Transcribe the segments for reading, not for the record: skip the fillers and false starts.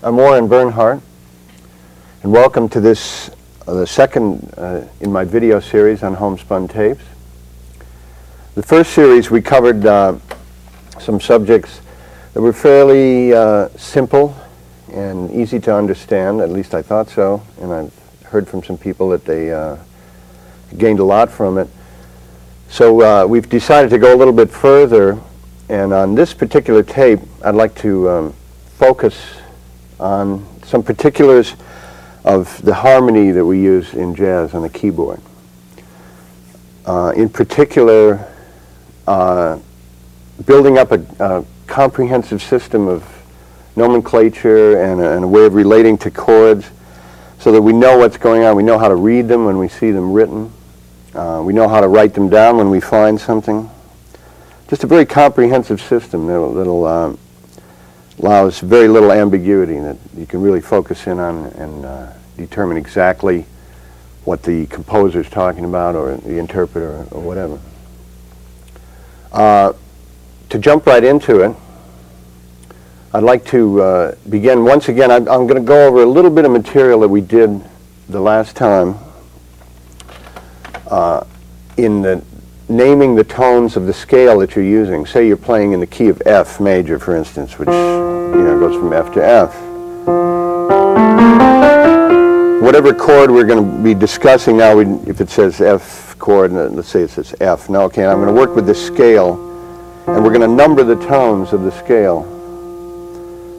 I'm Bernhardt, and welcome to this, the second in my video series on homespun tapes. The first series we covered some subjects that were fairly simple and easy to understand, at least I thought so, and I've heard from some people that they gained a lot from it. So we've decided to go a little bit further, and on this particular tape I'd like to focus on some particulars of the harmony that we use in jazz on the keyboard. In particular, building up a comprehensive system of nomenclature and a way of relating to chords so that we know what's going on. We know how to read them when we see them written. We know how to write them down when we find something. Just a very comprehensive system that'll allows very little ambiguity, that you can really focus in on and determine exactly what the composer is talking about, or the interpreter, or whatever. To jump right into it, I'd like to begin once again. I'm going to go over a little bit of material that we did the last time in the naming the tones of the scale that you're using. Say you're playing in the key of F major, for instance, which goes from F to F. Whatever chord we're going to be discussing now, if it says F chord, let's say it says F. Now, okay, I'm going to work with this scale, and we're going to number the tones of the scale,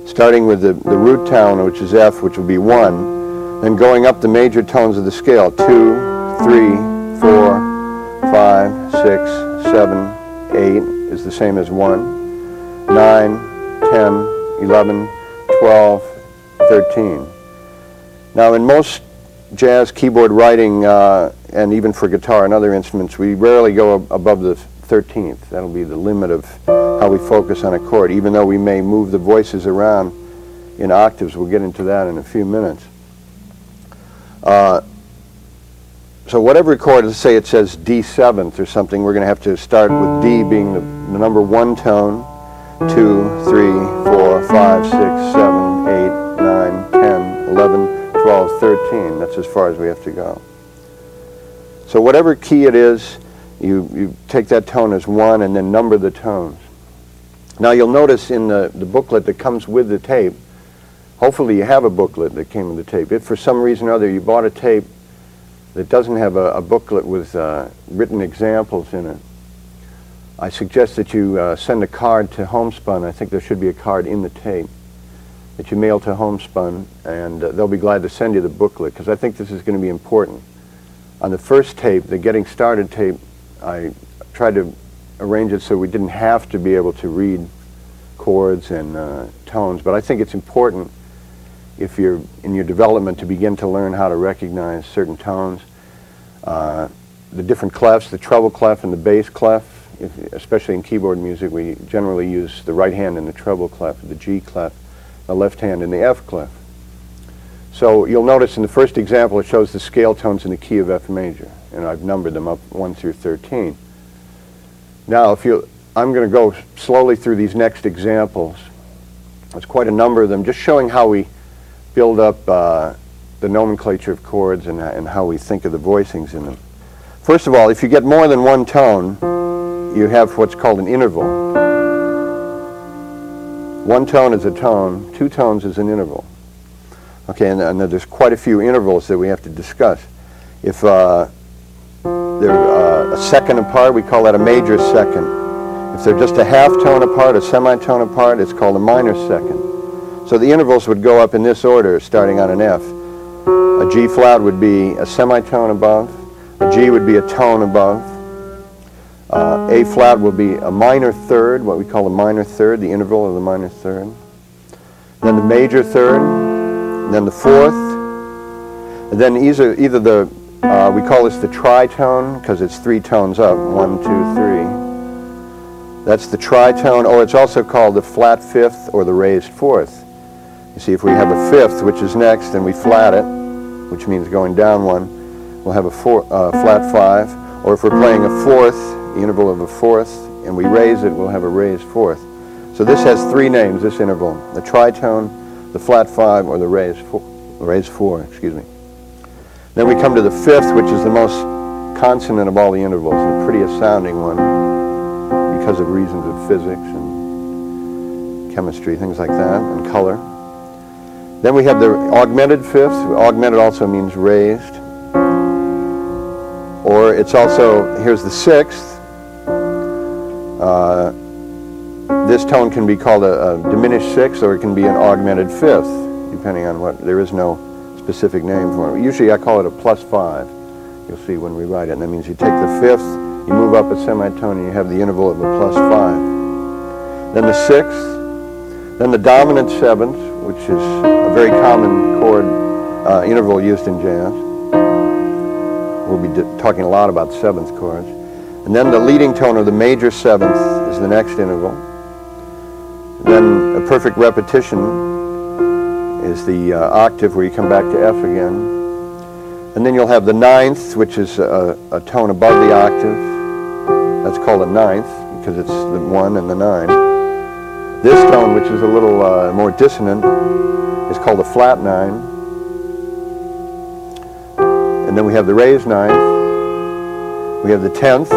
starting with the root tone, which is F, which will be 1, then going up the major tones of the scale, 2, 3, 4, 5, 6, 7, 8 is the same as 1, 9, 10, 11, 12, 13. Now in most jazz keyboard writing, and even for guitar and other instruments, we rarely go above the 13th. That'll be the limit of how we focus on a chord, even though we may move the voices around in octaves. We'll get into that in a few minutes. So whatever chord, let's say it says D seventh or something, we're going to have to start with D being the number 1 tone, 2, 3, 4, 5, 6, 7, 8, 9, 10, 11, 12, 13. That's as far as we have to go. So whatever key it is, you take that tone as 1 and then number the tones. Now you'll notice in the booklet that comes with the tape, hopefully you have a booklet that came with the tape. If for some reason or other you bought a tape that doesn't have a booklet with written examples in it, I suggest that you send a card to Homespun. I think there should be a card in the tape that you mail to Homespun, and they'll be glad to send you the booklet, because I think this is going to be important. On the first tape, the Getting Started tape, I tried to arrange it so we didn't have to be able to read chords and tones, but I think it's important if you're in your development to begin to learn how to recognize certain tones. The different clefs, the treble clef and the bass clef, especially in keyboard music, we generally use the right hand in the treble clef, the G clef, the left hand in the F clef. So you'll notice in the first example it shows the scale tones in the key of F major, and I've numbered them up 1 through 13. Now I'm going to go slowly through these next examples. There's quite a number of them, just showing how we build up the nomenclature of chords and how we think of the voicings in them. First of all, if you get more than 1 tone, you have what's called an interval. 1 tone is a tone, 2 tones is an interval. Okay, and there's quite a few intervals that we have to discuss. If they're a second apart, we call that a major second. If they're just a half tone apart, a semitone apart, it's called a minor second. So the intervals would go up in this order, starting on an F. A G flat would be a semitone above. A G would be a tone above. A flat will be a minor third, what we call a minor third, the interval of the minor third. Then the major third, then the fourth, and then either the, we call this the tritone, because it's 3 tones up, 1, 2, 3. That's the tritone, or it's also called the flat fifth or the raised fourth. You see, if we have a fifth, which is next, and we flat it, which means going down 1, we'll have a flat 5. Or if we're playing a fourth, the interval of a fourth, and we raise it, we'll have a raised fourth. So this has 3 names, this interval: the tritone, the flat 5 or the raised 4, excuse me. Then we come to the 5th, which is the most consonant of all the intervals, the prettiest sounding one because of reasons of physics and chemistry, things like that, and color. Then we have the augmented 5th. Augmented also means raised. Or it's also, here's the 6th. This tone can be called a diminished 6th, or it can be an augmented 5th, depending on what, there is no specific name for it. Usually I call it a +5. You'll see when we write it. And that means you take the 5th, you move up a semitone, and you have the interval of a +5. Then the 6th, then the dominant 7th, which is a very common chord interval used in jazz. We'll be talking a lot about 7th chords. And then the leading tone of the major 7th is the next interval. Then a perfect repetition is the octave where you come back to F again. And then you'll have the 9th, which is a tone above the octave. That's called a 9th because it's the 1 and the 9. This tone, which is a little more dissonant, is called a flat 9. And then we have the raised 9th. We have the 10th.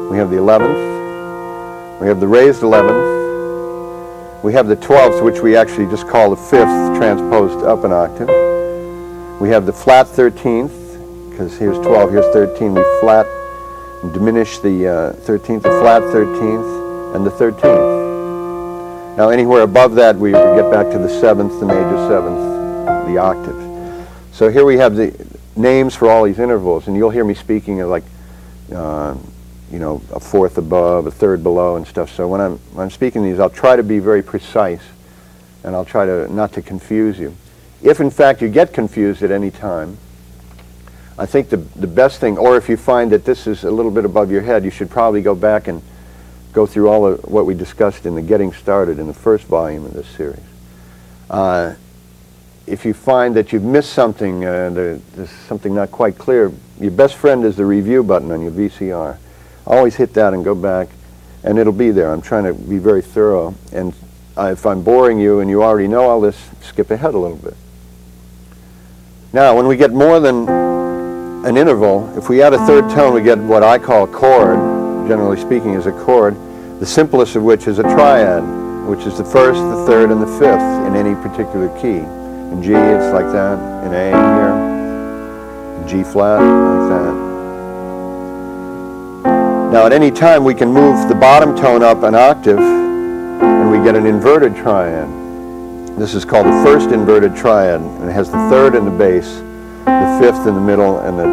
We have the 11th. We have the raised 11th. We have the 12th, which we actually just call the 5th, transposed up an octave. We have the flat 13th, because here's 12, here's 13. We flat and diminish the 13th, the flat 13th, and the 13th. Now anywhere above that, we get back to the 7th, the major 7th, the octaves. So here we have the names for all these intervals, and you'll hear me speaking of like, you know, a 4th above, a 3rd below, and stuff. So when I'm speaking these, I'll try to be very precise, and I'll try to not to confuse you. If in fact you get confused at any time, I think the best thing, or if you find that this is a little bit above your head, you should probably go back and go through all of what we discussed in the Getting Started in the first volume of this series. If you find that you've missed something, there's something not quite clear, your best friend is the review button on your VCR. Always hit that and go back, and it'll be there. I'm trying to be very thorough, and if I'm boring you and you already know all this, skip ahead a little bit. Now, when we get more than an interval, if we add a 3rd tone, we get what I call a chord, generally speaking is a chord, the simplest of which is a triad, which is the 1st, the 3rd, and the 5th in any particular key. In G, it's like that. In A here, in G flat, like that. Now, at any time, we can move the bottom tone up an octave, and we get an inverted triad. This is called the 1st inverted triad, and it has the 3rd in the bass, the 5th in the middle, and the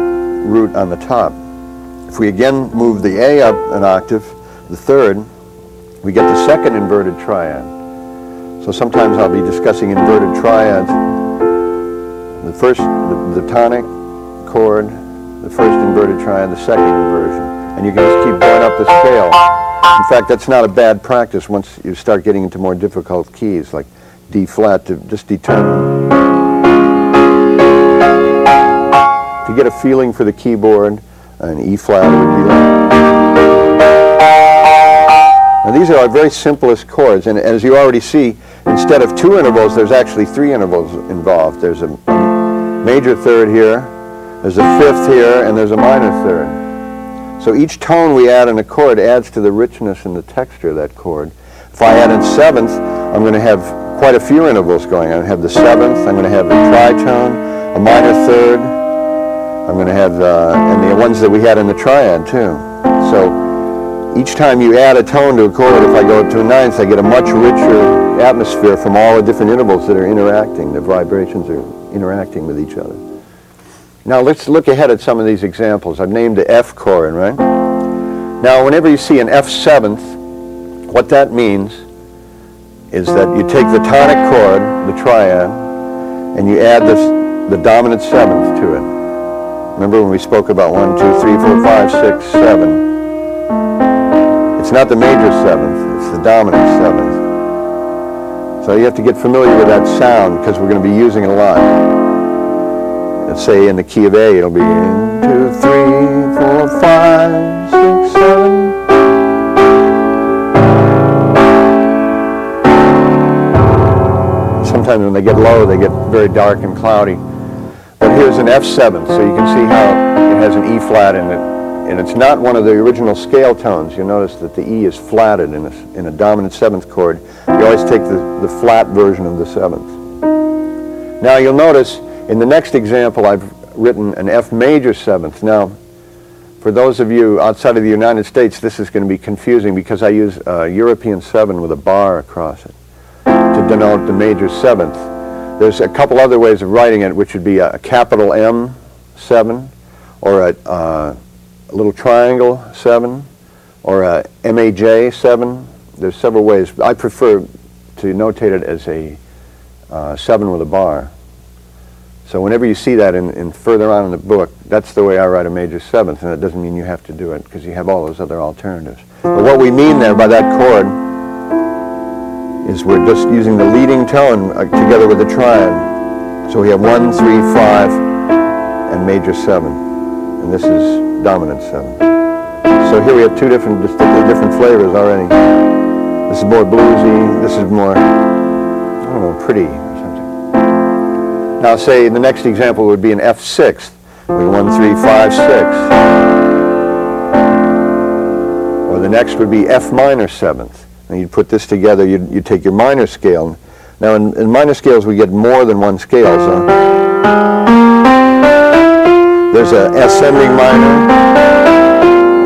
root on the top. If we again move the A up an octave, the 3rd, we get the 2nd inverted triad. So sometimes I'll be discussing inverted triads. The first, the tonic chord, the 1st inverted triad, the 2nd inversion. And you can just keep going up the scale. In fact, that's not a bad practice once you start getting into more difficult keys, like D flat, to just determine. To get a feeling for the keyboard, and E flat would be like. Now these are our very simplest chords, and as you already see, instead of 2 intervals, there's actually 3 intervals involved. There's a major 3rd here, there's a 5th here, and there's a minor 3rd. So each tone we add in a chord adds to the richness and the texture of that chord. If I add in 7th, I'm going to have quite a few intervals going on. I have the 7th, I'm going to have a tritone, a minor 3rd, I'm going to have, and the ones that we had in the triad too. So each time you add a tone to a chord, if I go up to a 9th, I get a much richer atmosphere from all the different intervals that are interacting. The vibrations are interacting with each other. Now let's look ahead at some of these examples. I've named the F chord, right? Now whenever you see an F7th, what that means is that you take the tonic chord, the triad, and you add the dominant 7th to it. Remember when we spoke about 1, 2, 3, 4, 5, 6, 7. It's not the major 7th, it's the dominant 7th. So you have to get familiar with that sound because we're going to be using it a lot. Let's say in the key of A, it'll be 2, 3, 4, 5, 6, 7. sometimes when they get low, they get very dark and cloudy. But here's an F7th, so you can see how it has an E flat in it. And it's not one of the original scale tones. You'll notice that the E is flatted in a dominant 7th chord. You always take the flat version of the 7th. Now you'll notice in the next example I've written an F major 7th. Now, for those of you outside of the United States, this is going to be confusing because I use a European 7 with a bar across it to denote the major 7th. There's a couple other ways of writing it, which would be a capital M 7 or a little triangle 7 or a MAJ 7. There's several ways. I prefer to notate it as a 7 with a bar. So whenever you see that in further on in the book, that's the way I write a major 7th, and it doesn't mean you have to do it because you have all those other alternatives. But what we mean there by that chord is we're just using the leading tone together with the triad. So we have 1, 3, 5, and major 7, and this is dominant 7. So here we have two distinctly different flavors already. This is more bluesy, this is more, I don't know, pretty. Now say the next example would be an F6th with 1, 3, 5, 6. Or the next would be F minor 7th. And you'd put this together, you'd take your minor scale. Now in minor scales we get more than one scale. So there's a ascending minor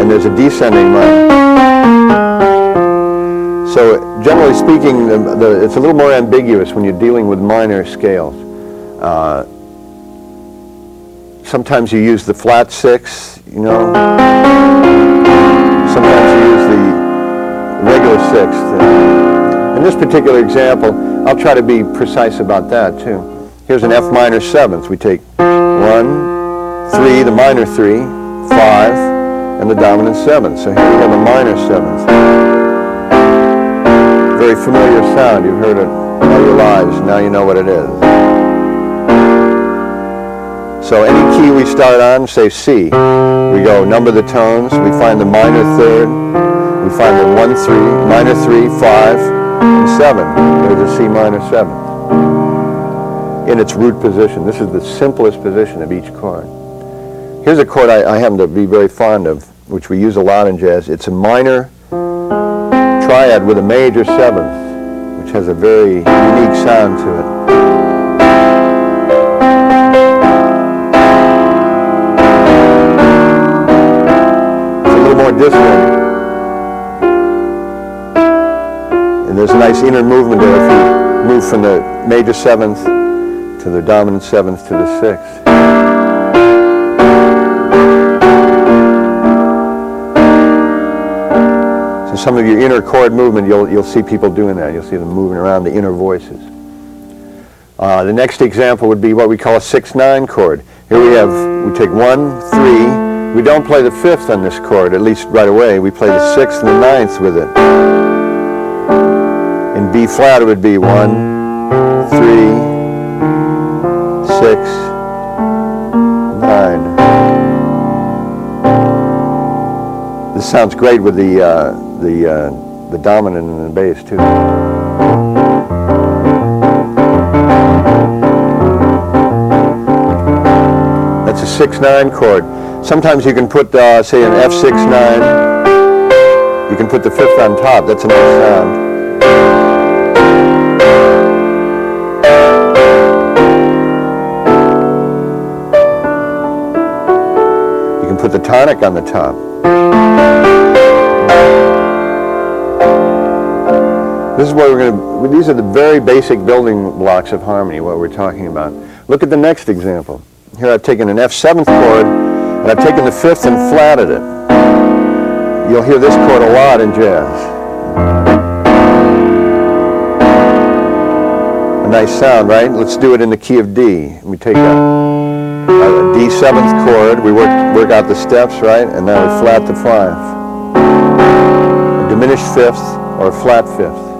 and there's a descending minor. So generally speaking, it's a little more ambiguous when you're dealing with minor scales. Sometimes you use the flat 6, you know. Sometimes you use the regular 6th. In this particular example, I'll try to be precise about that too. Here's an F minor 7th. We take 1, 3, the minor 3, 5, and the dominant 7th. So here we have a minor 7th. Very familiar sound. You've heard it all your lives. Now you know what it is. So any key we start on, say C, we go number the tones, we find the minor 3rd, we find the 1, 3, minor 3, 5, and 7. There's a C minor 7th in its root position. This is the simplest position of each chord. Here's a chord I happen to be very fond of, which we use a lot in jazz. It's a minor triad with a major 7th, which has a very unique sound to it. More distant. And there's a nice inner movement there if you move from the major 7th to the dominant 7th to the 6th. So some of your inner chord movement, you'll see people doing that. You'll see them moving around the inner voices. The next example would be what we call a 6-9 chord. Here we take 1, 3. We don't play the 5th on this chord, at least right away. We play the 6th and the 9th with it. In B flat it would be 1, 3, 6, 9. This sounds great with the dominant and the bass too. That's a 6-9 chord. Sometimes you can put, say, an F6-9. You can put the 5th on top. That's a nice sound. You can put the tonic on the top. This is what we're going to. These are the very basic building blocks of harmony. What we're talking about. Look at the next example. Here I've taken an F7th chord. And I've taken the 5th and flatted it. You'll hear this chord a lot in jazz. A nice sound, right? Let's do it in the key of D. We take a D7th chord, we work out the steps, right? And now we flat the 5. A diminished 5th or a flat 5th.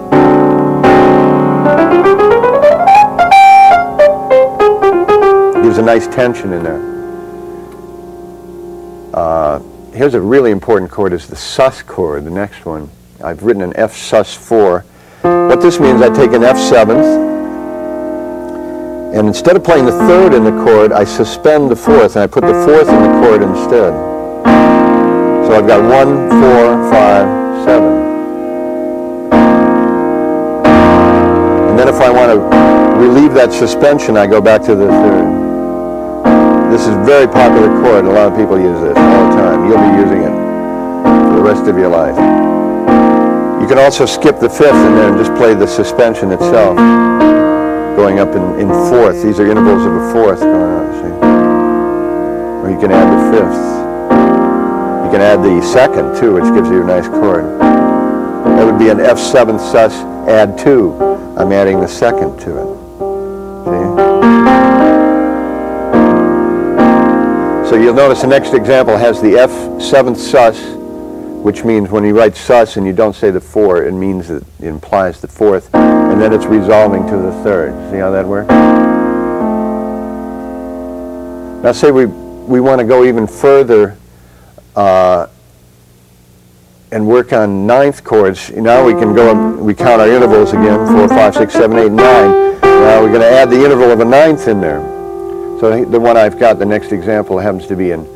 Gives a nice tension in there. Here's a really important chord, is the sus chord, the next one. I've written an F sus 4. What this means, I take an F7th, And instead of playing the third in the chord, I suspend the fourth, and I put the fourth in the chord instead. So I've got 1, 4, 5, 7. And then if I want to relieve that suspension, I go back to the third. This is a very popular chord. A lot of people use this all the time. You'll be using it for the rest of your life. You can also skip the fifth and then just play the suspension itself, going up in fourth. These are intervals of a fourth going on, see? Or you can add the fifth. You can add the second, too, which gives you a nice chord. That would be an F7 sus add 2. I'm adding the second to it. See? So you'll notice the next example has the F7th sus, which means when you write sus and you don't say the 4, it means that it implies the fourth, and then it's resolving to the third. See how that works? Now say we want to go even further and work on ninth chords. Now we can go and we count our intervals again, 4, 5, 6, 7, 8, 9. Now we're going to add the interval of a ninth in there. So the one I've got, the next example, happens to be an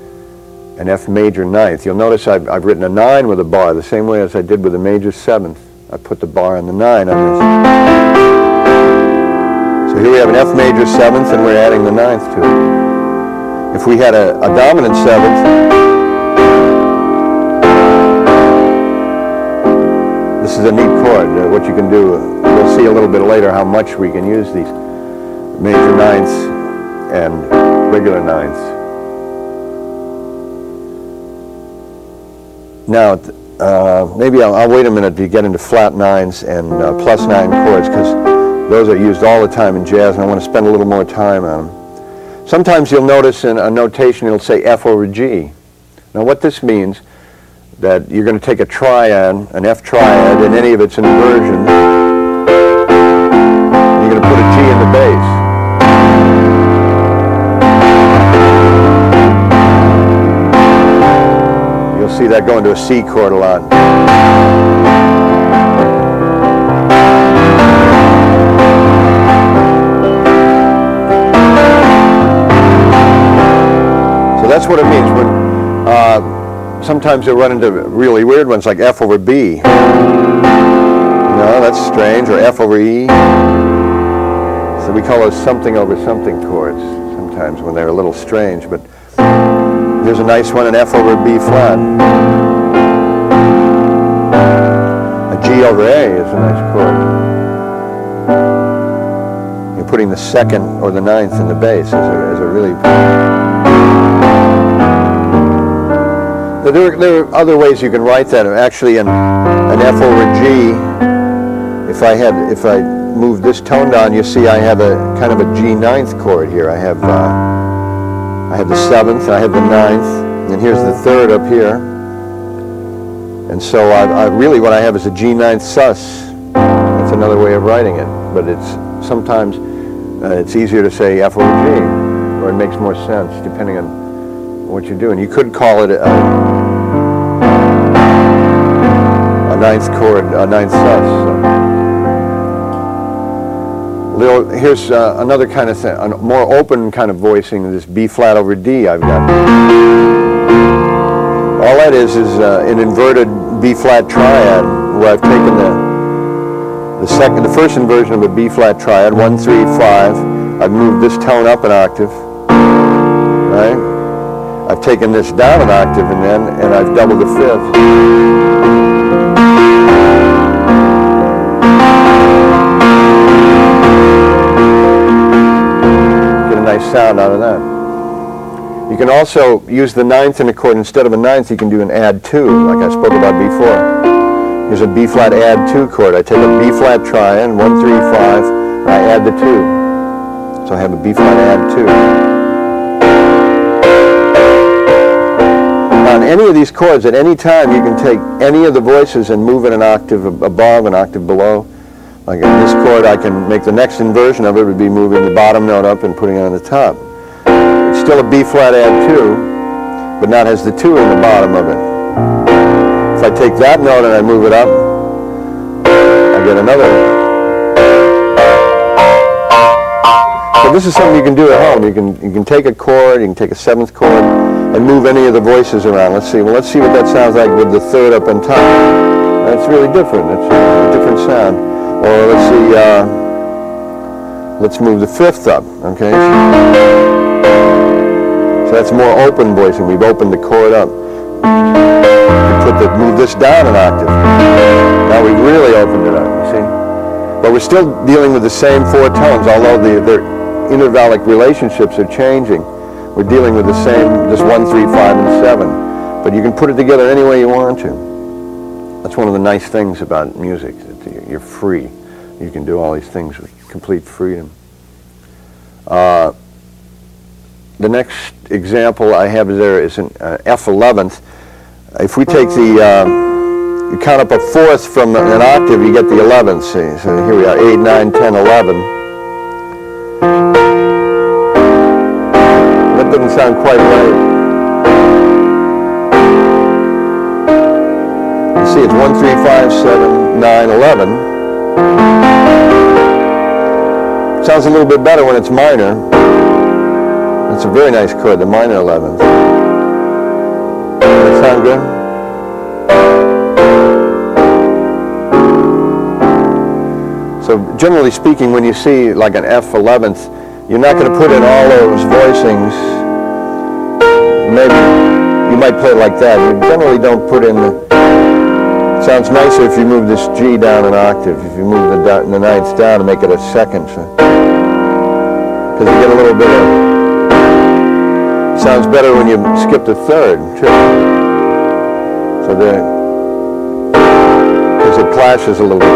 F major ninth. You'll notice I've written a 9 with a bar, the same way as I did with the major seventh. I put the bar and the 9 on this. So here we have an F major seventh, and we're adding the ninth to it. If we had a dominant seventh, this is a neat chord. What you can do, we'll see a little bit later how much we can use these major ninths and regular ninths. Now, maybe I'll wait a minute to get into flat nines and plus 9 chords, because those are used all the time in jazz, and I want to spend a little more time on them. Sometimes you'll notice in a notation it'll say F over G. Now what this means, that you're going to take a triad, an F triad, in any of its inversions, and you're going to put a G in the bass. You'll see that go into a C chord a lot. So that's what it means. Sometimes you'll run into really weird ones like F over B. No, that's strange. Or F over E. So we call those something over something chords sometimes when they're a little strange. But here's a nice one, an F over B flat. A G over A is a nice chord. You're putting the second or the ninth in the bass as a really... There are other ways you can write that. Actually, an F over G, if I move this tone down, you see I have a kind of a G ninth chord here. I have the seventh, I have the ninth, and here's the third up here. And so I really what I have is a G ninth sus. That's another way of writing it. But it's sometimes it's easier to say F over G, or it makes more sense depending on what you're doing. You could call it a ninth chord, a ninth sus. So. Here's another kind of thing, a more open kind of voicing, this B flat over D I've got. All that is an inverted B flat triad, where I've taken the first inversion of a B flat triad, 1, 3, 5. I've moved this tone up an octave, right? I've taken this down an octave and I've doubled the fifth. Nice sound out of that. You can also use the ninth in a chord. Instead of a ninth, you can do an add 2, like I spoke about before. Here's a B flat add 2 chord. I take a B flat triad, 1, 3, 5, and I add the 2. So I have a B flat add 2. Now, on any of these chords, at any time, you can take any of the voices and move it an octave above, an octave below. Like in this chord, I can make the next inversion of it would be moving the bottom note up and putting it on the top. It's still a B flat add 2, but now it has the 2 in the bottom of it. If I take that note and I move it up, I get another. So So this is something you can do at home. You can take a chord, you can take a 7th chord, and move any of the voices around. Let's see. Well, let's see what that sounds like with the 3rd up on top. That's really different. It's a different sound. Or let's see. Let's move the 5th up. Okay. So that's more open voicing. We've opened the chord up. Move this down an octave. Now we've really opened it up, you see? But we're still dealing with the same 4 tones, although their intervallic relationships are changing. We're dealing with the same, just 1, 3, 5, and 7. But you can put it together any way you want to. That's one of the nice things about music, that you're free. You can do all these things with complete freedom. The next example I have there is an F11th. If we take the, you count up a 4th from an octave, you get the 11th, see? So here we are, 8, 9, 10, 11. That doesn't sound quite right. You see, it's 1, 3, 5, 7, 9, 11. Sounds a little bit better when it's minor. It's a very nice chord, the minor 11th. Does that sound good? So generally speaking, when you see like an F11th, you're not going to put in all those voicings. Maybe you might play it like that. You generally don't put in the... It sounds nicer if you move this G down an octave. If you move the 9th down and make it a 2nd. Because you get a little bit of... Sounds better when you skip the 3rd, too. So because it clashes a little bit.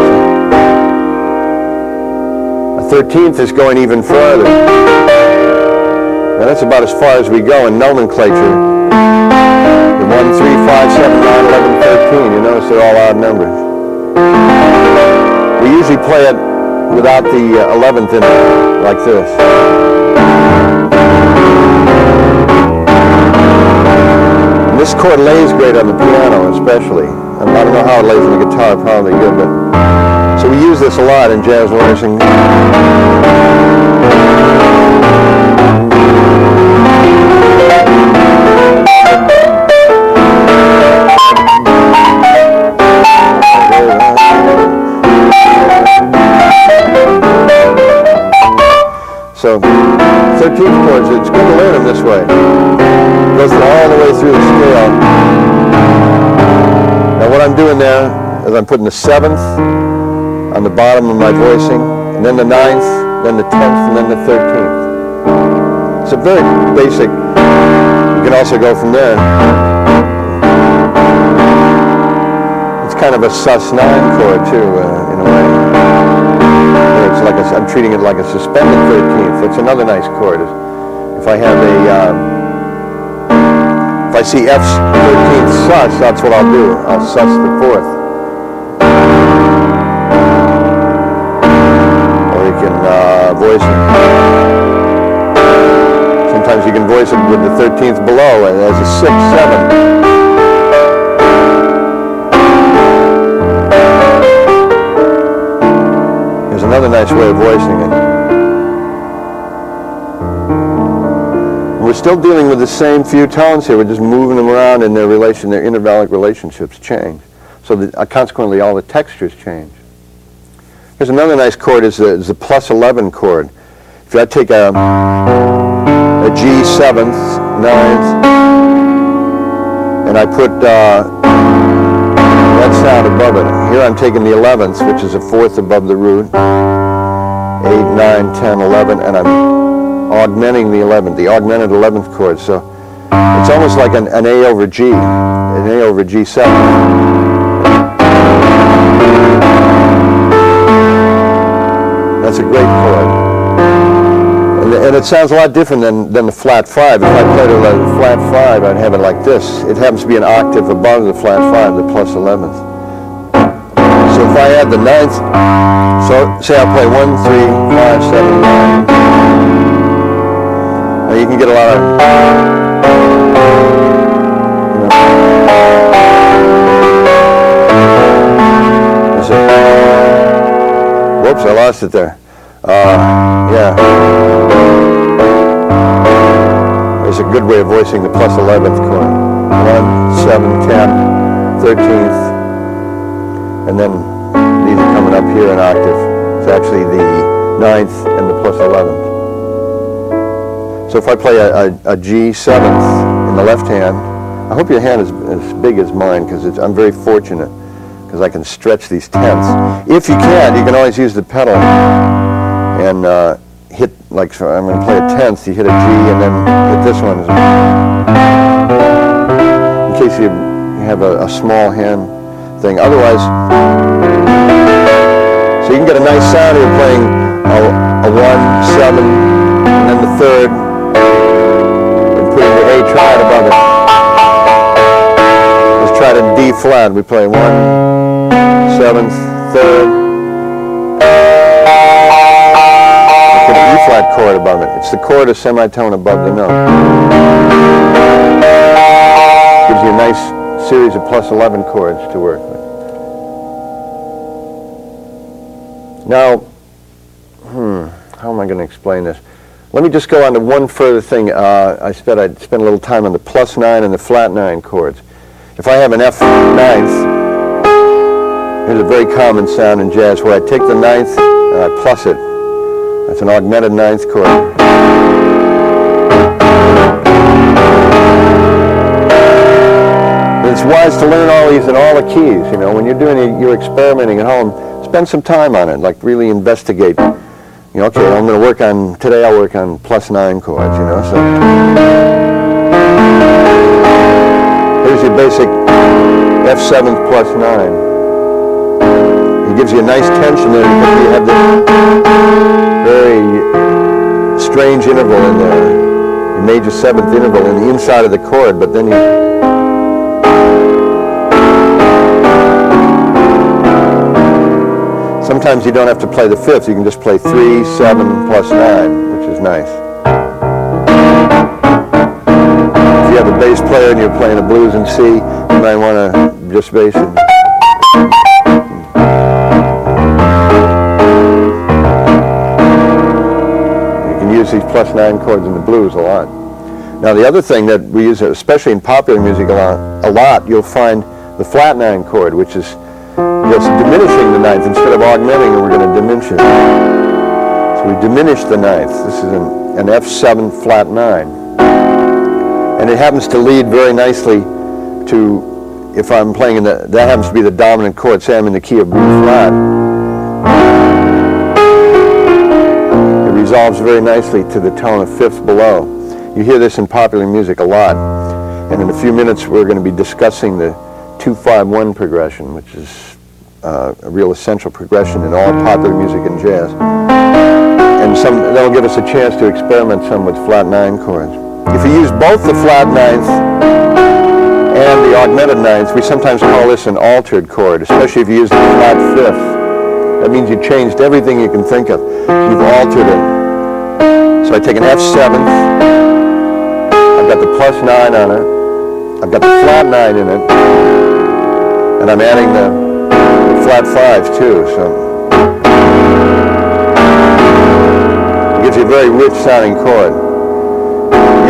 A 13th is going even further. Now that's about as far as we go in nomenclature. The 1, 3, 5, 7, 9, 11, 13. You notice they're all odd numbers. We usually play it without the 11th in it, like this. This chord lays great on the piano, especially. I don't know how it lays on the guitar, probably good, but... So we use this a lot in jazz voicing. So, 13th chords, it's good to learn them this way. Goes all the way through the scale. Now what I'm doing there is I'm putting the 7th on the bottom of my voicing, and then the 9th, then the 10th, and then the 13th. It's a very basic, you can also go from there. It's kind of a sus9 chord too, in a way. It's like I'm treating it like a suspended 13th. It's another nice chord. If I have a... If I see F 13th sus, that's what I'll do. I'll sus the 4th. Or you can voice it. Sometimes you can voice it with the 13th below as a 6, 7. Here's another nice way of voicing it. We're still dealing with the same few tones here. We're just moving them around in their relation, their intervallic relationships change. So that, consequently, all the textures change. Here's another nice chord, is the plus 11 chord. If I take a G 7th, 9th, and I put that sound above it. Here I'm taking the 11th, which is a 4th above the root. 8, 9, 10, 11, and I'm augmenting the 11th, the augmented 11th chord. So it's almost like an A over G, an A over G7. That's a great chord. And it sounds a lot different than the flat 5. If I played a flat 5, I'd have it like this. It happens to be an octave above the flat 5, the plus 11th. So if I add the 9th, so say I play 1, 3, 5, 7, 9. Now you can get a lot of, whoops, I lost it there. Yeah. is a good way of voicing the plus 11th chord. 1, 7, 10, 13th, and then these are coming up here an octave. It's actually the 9th and the plus 11th. So if I play a G 7th in the left hand, I hope your hand is as big as mine, because I'm very fortunate because I can stretch these 10ths. If you can always use the pedal and hit, like, so I'm going to play a 10th, you hit a G and then hit this one. In case you have a small hand thing. Otherwise, so you can get a nice sound here playing a 1, 7, and then the 3rd, and putting the A triad above it. Let's try to D flat. We play 1, 7th, 3rd. Put an E flat chord above it. It's the chord, a semitone above the note. Gives you a nice series of plus 11 chords to work with. Now, how am I going to explain this? Let me just go on to one further thing. I'd spend a little time on the plus 9 and the flat 9 chords. If I have an F 9th, here's a very common sound in jazz where I take the 9th and I plus it. That's an augmented 9th chord. It's wise to learn all these in all the keys. You know, when you're doing your experimenting at home, spend some time on it. Like really investigate. You know, okay, I'm going to work on today. I'll work on plus 9 chords. You know, so here's your basic F7 plus 9. It gives you a nice tension there because you have this very strange interval in there, your major 7th interval in the inside of the chord, but then you. Sometimes you don't have to play the 5th. You can just play 3, 7, plus 9, which is nice. If you have a bass player and you're playing a blues in C, you might want to just bass it. You can use these plus 9 chords in the blues a lot. Now the other thing that we use, especially in popular music a lot, you'll find the flat 9 chord, which is just diminishing the 9th instead of augmenting, and we're going to diminish it. So we diminish the 9th. This is an F7 flat 9. And it happens to lead very nicely to, if I'm playing that happens to be the dominant chord, say I'm in the key of B flat. It resolves very nicely to the tone of 5th below. You hear this in popular music a lot. And in a few minutes we're going to be discussing the 2-5-1 progression, which is a real essential progression in all popular music and jazz. And that'll give us a chance to experiment some with flat 9 chords. If you use both the flat 9th and the augmented 9th, we sometimes call this an altered chord, especially if you use the flat 5th. That means you changed everything you can think of. You've altered it. So I take an F7th, I've got the plus 9 on it, I've got the flat 9 in it, and I'm adding the flat 5s too, so it gives you a very rich sounding chord.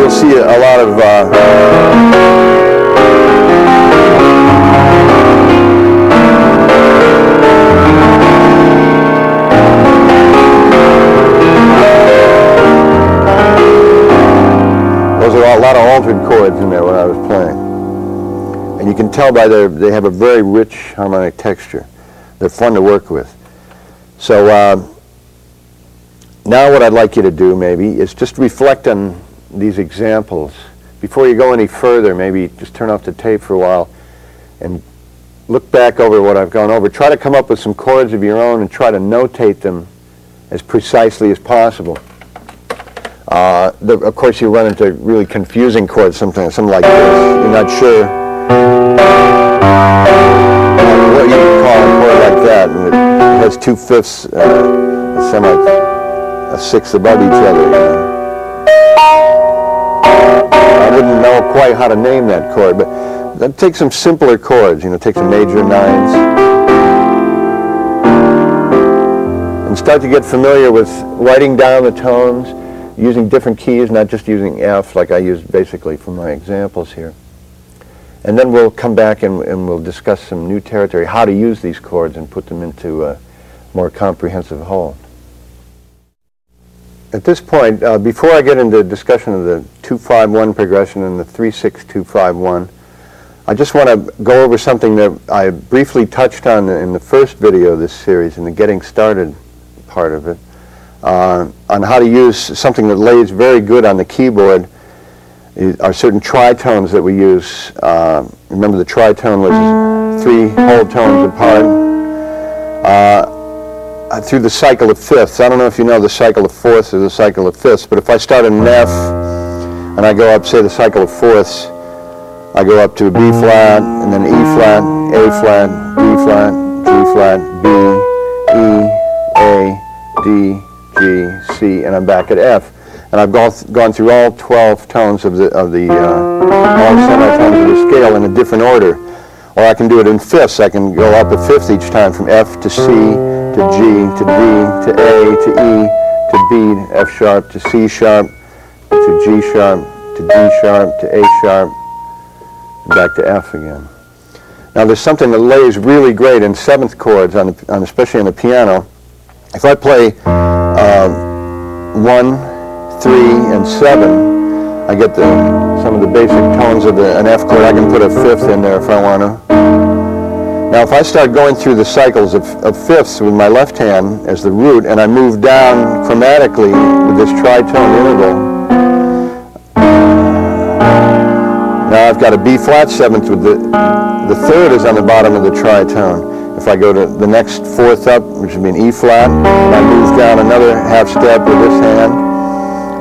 You'll see a lot of those are a lot of altered chords in there when I was playing. And you can tell by they have a very rich harmonic texture. They're fun to work with. So now what I'd like you to do maybe is just reflect on these examples. Before you go any further, maybe just turn off the tape for a while and look back over what I've gone over. Try to come up with some chords of your own and try to notate them as precisely as possible. Of course, you run into really confusing chords sometimes, something like this. You're not sure what you would call a chord like that. And it has 2/5, a 6th above each other. You know? I wouldn't know quite how to name that chord, but take some simpler chords. You know, take some major 9s and start to get familiar with writing down the tones using different keys, not just using F like I used basically for my examples here. And then we'll come back and we'll discuss some new territory, how to use these chords and put them into a more comprehensive whole. At this point, before I get into discussion of the 2-5-1 progression and the 3-6-2-5-1, I just want to go over something that I briefly touched on in the first video of this series, in the getting started part of it, on how to use something that lays very good on the keyboard. Are certain tritones that we use. Remember, the tritone was 3 whole tones apart through the cycle of fifths. I don't know if you know the cycle of fourths or the cycle of fifths, but if I start in an F and I go up, say, the cycle of fourths, I go up to a B flat, and then E flat, A flat, B flat, G flat, B, E, A, D, G, C, and I'm back at F. And I've gone through all 12 tones of all semitones of the scale in a different order. Or I can do it in fifths. I can go up a fifth each time, from F to C, to G, to D, to A, to E, to B, to F sharp, to C sharp, to G sharp, to D sharp, to A sharp, and back to F again. Now there's something that lays really great in seventh chords, especially on the piano. If I play 1, 3, and 7, I get some of the basic tones of an F chord. I can put a fifth in there if I want to. Now if I start going through the cycles of fifths with my left hand as the root, and I move down chromatically with this tritone interval, now I've got a B flat seventh with the third is on the bottom of the tritone. If I go to the next fourth up, which would be an E flat, and I move down another half step with this hand,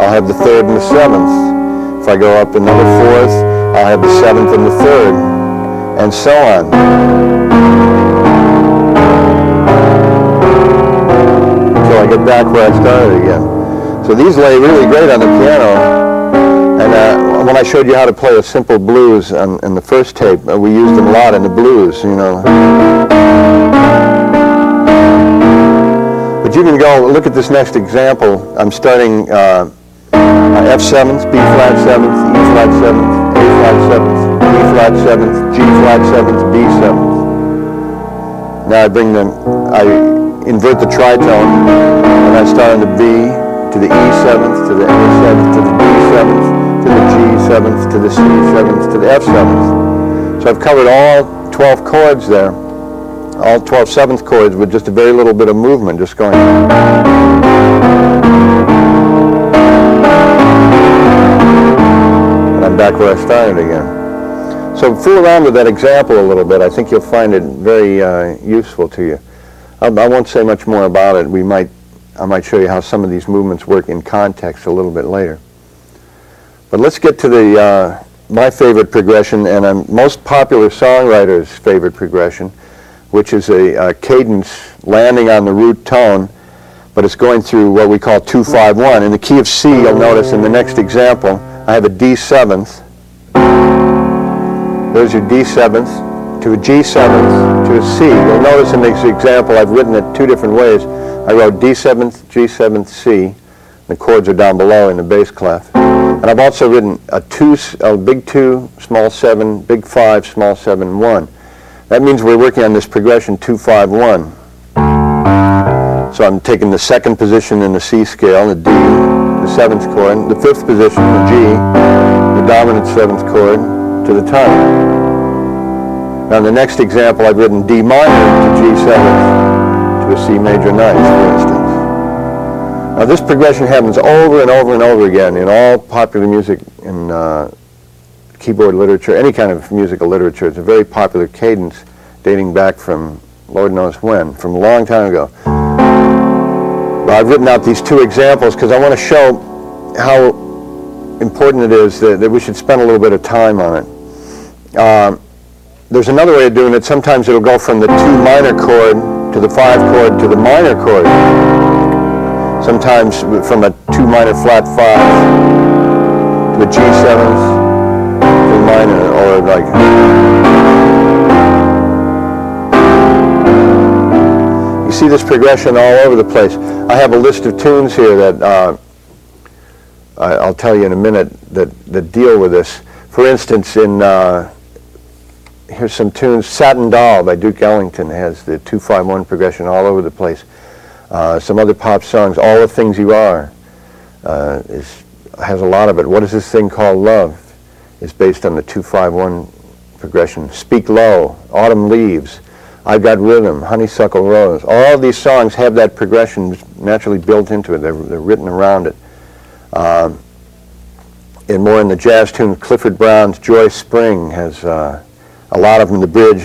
I'll have the third and the seventh. If I go up another fourth, I'll have the seventh and the third, and so on. Until I get back where I started again. So these lay really great on the piano. And when I showed you how to play a simple blues in the first tape, we used them a lot in the blues, you know. But you can go look at this next example. I'm starting F seventh, B flat seventh, E flat seventh, A flat seventh, E flat seventh, G flat seventh, B seventh. Now I invert the tritone, and I start on the B to the E seventh, to the A seventh, to the D seventh, to the G seventh, to the C seventh, to the F seventh. So I've covered all 12 chords there, all 12 seventh chords with just a very little bit of movement, just going. I'm back where I started again. So fool around with that example a little bit. I think you'll find it very useful to you. I won't say much more about it. I might show you how some of these movements work in context a little bit later. But let's get to my favorite progression, and most popular songwriter's favorite progression, which is a cadence landing on the root tone, but it's going through what we call 2-5-1. In the key of C, you'll notice in the next example, I have a D seventh. There's your D seventh, to a G seventh, to a C. You'll notice in this example I've written it two different ways. I wrote D seventh, G seventh, C. The chords are down below in the bass clef. And I've also written a big 2, small 7, big 5, small 7, 1. That means we're working on this progression 2-5-1. So I'm taking the second position in the C scale, the D, the seventh chord, the fifth position, the G, the dominant seventh chord, to the tone. Now in the next example, I've written D minor to G seventh to a C major ninth, for instance. Now this progression happens over and over and over again in all popular music in keyboard literature, any kind of musical literature. It's a very popular cadence dating back from Lord knows when, from a long time ago. Well, I've written out these two examples because I want to show how important it is that we should spend a little bit of time on it. There's another way of doing it. Sometimes it'll go from the 2 minor chord to the 5 chord to the minor chord. Sometimes from a 2 minor flat 5 to a G seventh to the minor, or like. You see this progression all over the place. I have a list of tunes here that I'll tell you in a minute that deal with this. For instance, in here's some tunes. Satin Doll by Duke Ellington has the 2-5-1 progression all over the place. Some other pop songs, All the Things You Are, has a lot of it. What Is This Thing Called Love is based on the 2-5-1 progression. Speak Low, Autumn Leaves, I've Got Rhythm, Honeysuckle Rose. All of these songs have that progression naturally built into it. They're written around it. And more in the jazz tune, Clifford Brown's Joy Spring has a lot of them. The bridge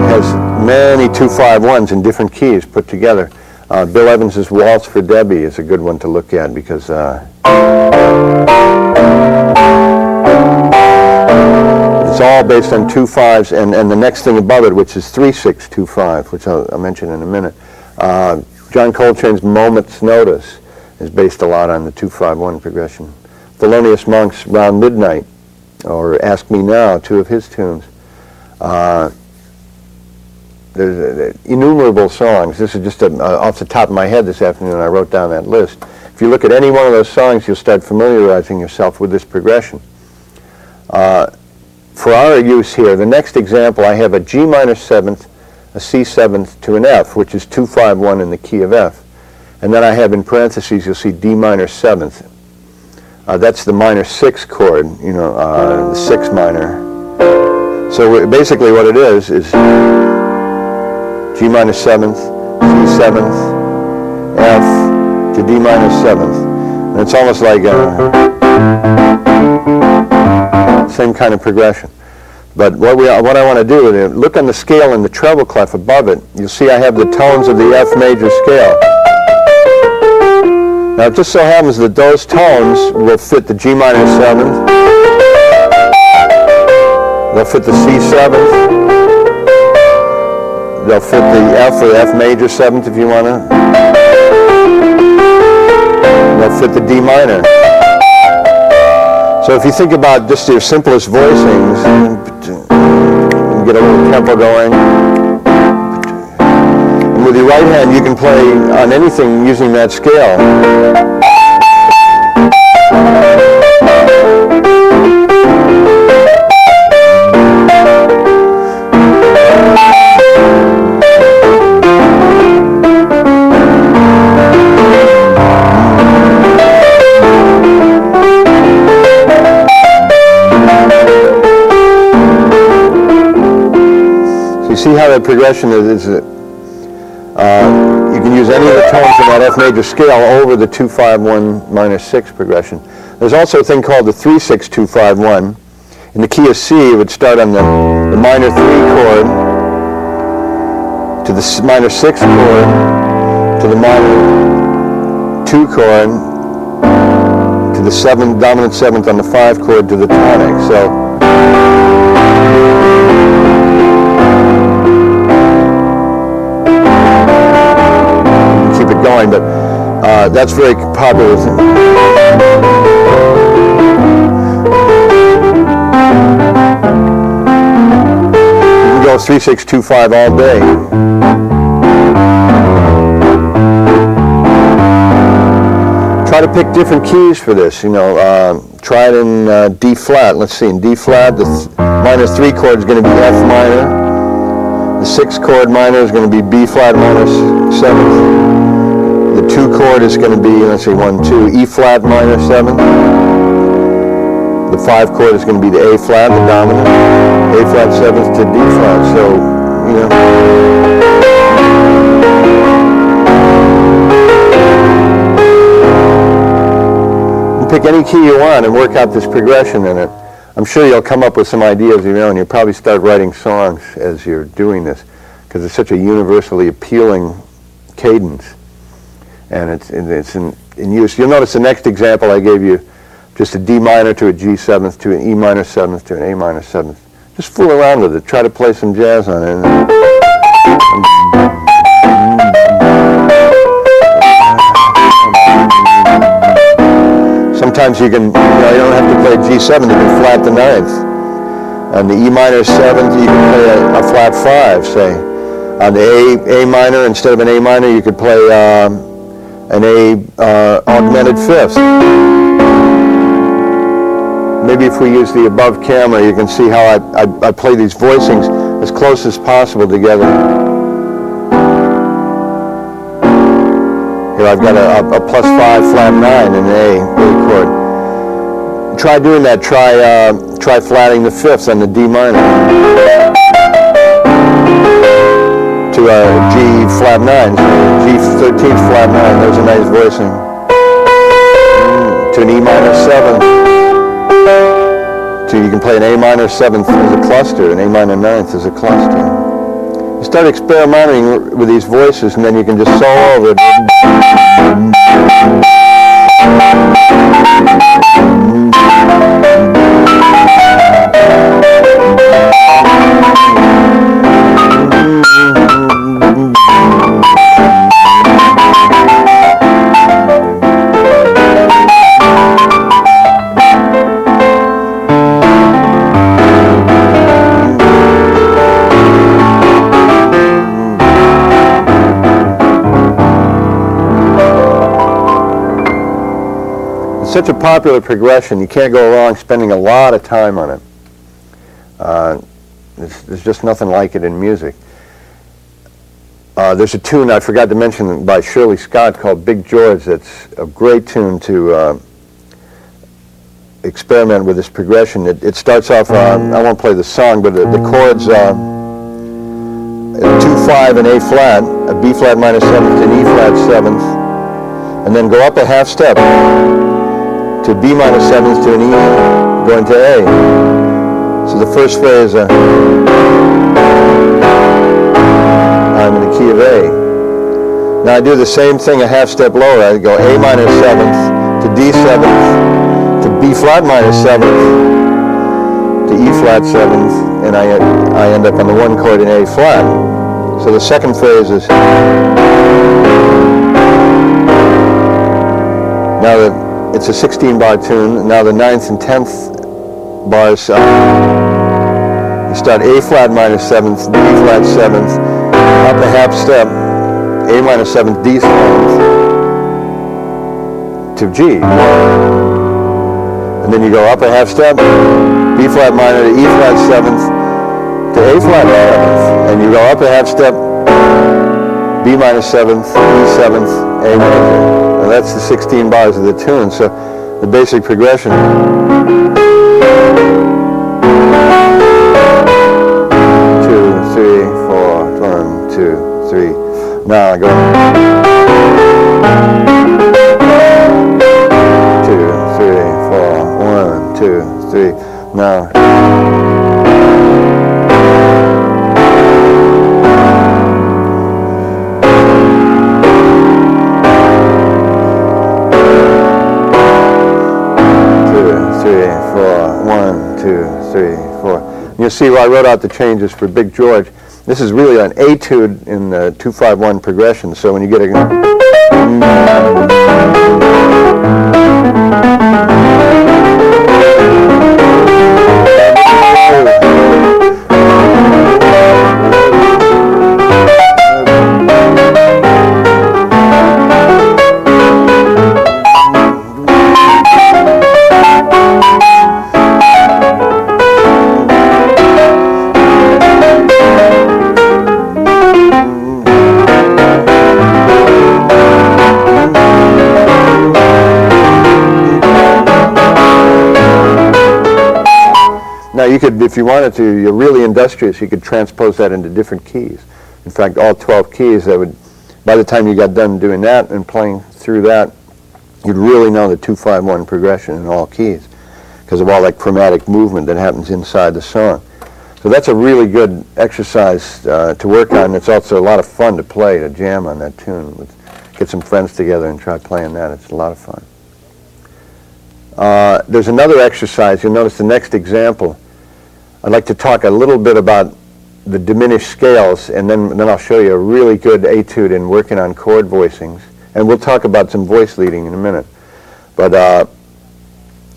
has many 2-5-1s in different keys put together. Bill Evans's Waltz for Debbie is a good one to look at because it's all based on 2-5s, and the next thing above it, which is 3-6-2-5, which I'll mention in a minute. John Coltrane's Moment's Notice is based a lot on the 2-5-1 progression. Thelonious Monk's Round Midnight, or Ask Me Now, two of his tunes. There's innumerable songs. This is just off the top of my head this afternoon. I wrote down that list. If you look at any one of those songs, you'll start familiarizing yourself with this progression. For our use here, the next example, I have a G minor 7th, a C 7th to an F, which is 2-5-1 in the key of F. And then I have in parentheses, you'll see D minor 7th. That's the minor 6 chord, the 6 minor. So basically what it is G minor 7th, C 7th, F to D minor 7th. And it's almost like same kind of progression. But what I want to do is look on the scale in the treble clef above it. You'll see I have the tones of the F major scale. Now it just so happens that those tones will fit the G minor 7th. They'll fit the C 7th. They'll fit the F or the F major 7th if you want to. They'll fit the D minor. So if you think about just your simplest voicings, and get a little tempo going. And with your right hand, you can play on anything using that scale. See how that progression is you can use any of the tones in that F major scale over the 2-5-1 minor 6 progression. There's also a thing called the 3-6-2-5-1. In the key of C, it would start on the minor 3 chord to the minor 6 chord to the minor 2 chord to the dominant 7th on the 5 chord to the tonic. So going, but that's very popular. You can go 3-6-2-5 all day. Try to pick different keys for this. Try it in D flat. Let's see. In D flat, the minor 3 chord is going to be F minor. The 6 chord minor is going to be B flat minor 7th. The 2 chord is going to be, let's see, 1, 2, E flat minor 7. The 5 chord is going to be the A flat, the dominant. A flat 7th to D flat. So, you pick any key you want and work out this progression in it. I'm sure you'll come up with some ideas of your own. You'll probably start writing songs as you're doing this because it's such a universally appealing cadence. And it's in use. You'll notice the next example I gave you, just a D minor to a G 7th to an E minor 7th to an A minor 7th. Just fool around with it. Try to play some jazz on it. Sometimes you can, you don't have to play G7, you can flat the 9th. On the E minor 7th, you can play a flat 5, say. On the A minor, instead of an A minor, you could play an A augmented fifth. Maybe if we use the above camera, you can see how I play these voicings as close as possible together. Here I've got a +5 flat 9 in an A chord. Try doing that. Try flatting the fifths on the D minor to a G flat 9, G 13th flat 9. There's a nice voicing. To an E minor 7th. You can play an A minor 7th as a cluster, an A minor 9th as a cluster. You start experimenting with these voices, and then you can just solo over it. Such a popular progression, you can't go wrong spending a lot of time on it. There's just nothing like it in music. There's a tune I forgot to mention by Shirley Scott called Big George that's a great tune to experiment with this progression. It starts off, I won't play the song, but the chords 2, 5 and A flat, a B flat minor 7th and E flat 7th, and then go up a half step to B minor 7th to an E, going to A. So the first phrase, I'm in the key of A. Now I do the same thing a half step lower. I go A minor 7th to D 7th to B flat minor 7th to E flat 7th, and I end up on the 1 chord in A flat. So the second phrase is, now it's a 16-bar tune. Now the 9th and 10th bars, you start A flat minor 7th, B flat 7th, up a half step, A minor 7th, D 7th, to G. And then you go up a half step, B flat minor to E flat 7th, to A flat 7th. And you go up a half step, B minor 7th, E 7th, A major. And that's the 16 bars of the tune. So the basic progression. 2, 3, 4, 1, 2, 3. Now I go 2, 3, 4, 1, 2, 3. Now 2, 3, 4. You'll see where I wrote out the changes for Big George. This is really an etude in the 2-5-1 progression. So when you get a Now you could, if you wanted to, you're really industrious, you could transpose that into different keys. In fact, all 12 keys, that would, by the time you got done doing that and playing through that, you'd really know the 2-5-1 progression in all keys because of all that chromatic movement that happens inside the song. So that's a really good exercise to work on. It's also a lot of fun to play, to jam on that tune. Get some friends together and try playing that. It's a lot of fun. There's another exercise. You'll notice the next example. I'd like to talk a little bit about the diminished scales, and then I'll show you a really good etude in working on chord voicings. And we'll talk about some voice leading in a minute. But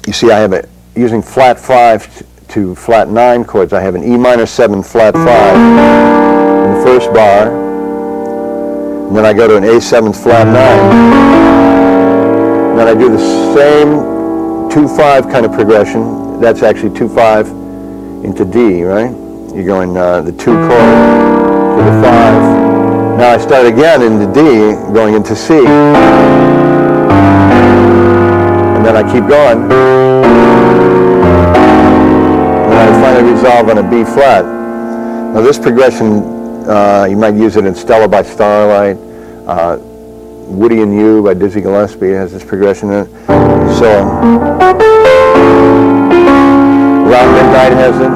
you see, I have using flat 5 to flat 9 chords. I have an E minor 7 flat 5 in the first bar, and then I go to an A7 flat 9. Then I do the same 2-5 kind of progression. That's actually 2-5 into D, right? You're going the 2 chord to the 5. Now I start again into D, going into C. And then I keep going. And I finally resolve on a B flat. Now this progression, you might use it in Stella by Starlight. Woody and You by Dizzy Gillespie has this progression in it. So, Around Midnight has it.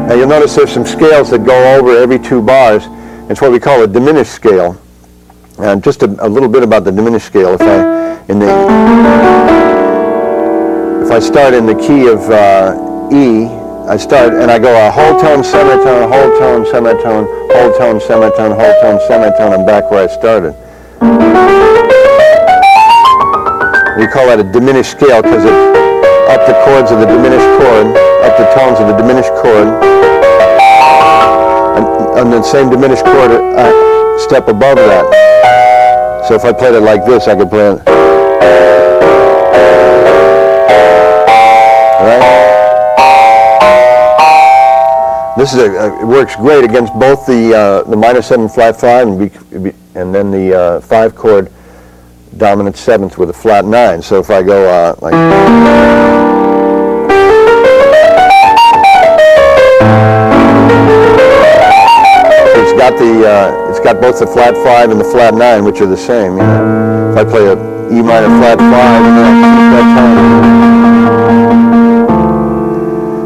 Now you'll notice there's some scales that go over every 2 bars. It's what we call a diminished scale. And just a little bit about the diminished scale. If I start in the key of E, I start and I go a whole tone, semitone, whole tone, semitone, whole tone, semitone, whole tone, semitone, and back where I started. We call that a diminished scale because it's up the chords of the diminished chord, up the tones of the diminished chord, and the same diminished chord step above that. So if I played it like this, I could play it. Right? This is it works great against both the minor 7 flat 5 and then the 5 chord dominant 7th with a flat 9. So if I go like. It's got both the flat 5 and the flat 9, which are the same. You know, if I play a E minor flat 5, and then I keep that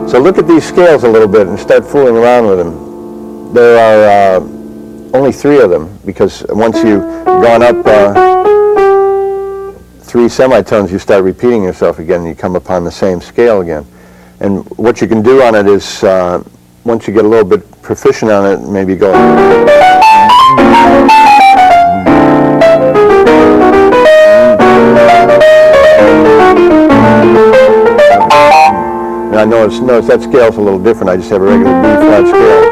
tone. So look at these scales a little bit and start fooling around with them. There are only 3 of them because once you've gone up 3 semitones, you start repeating yourself again, and you come upon the same scale again. And what you can do on it is, once you get a little bit proficient on it, maybe go. And I notice that scale's a little different. I just have a regular B flat scale.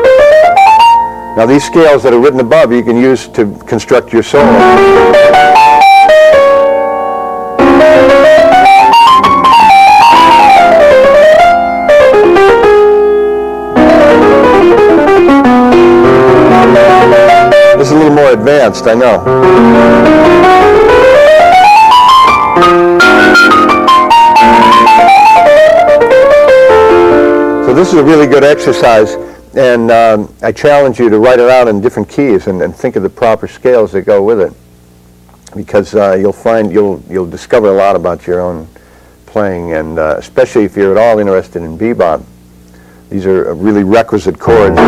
Now these scales that are written above you can use to construct your solo. This is a little more advanced, I know. So this is a really good exercise, and I challenge you to write it out in different keys and think of the proper scales that go with it, because you'll discover a lot about your own playing, and especially if you're at all interested in bebop. These are really requisite chords.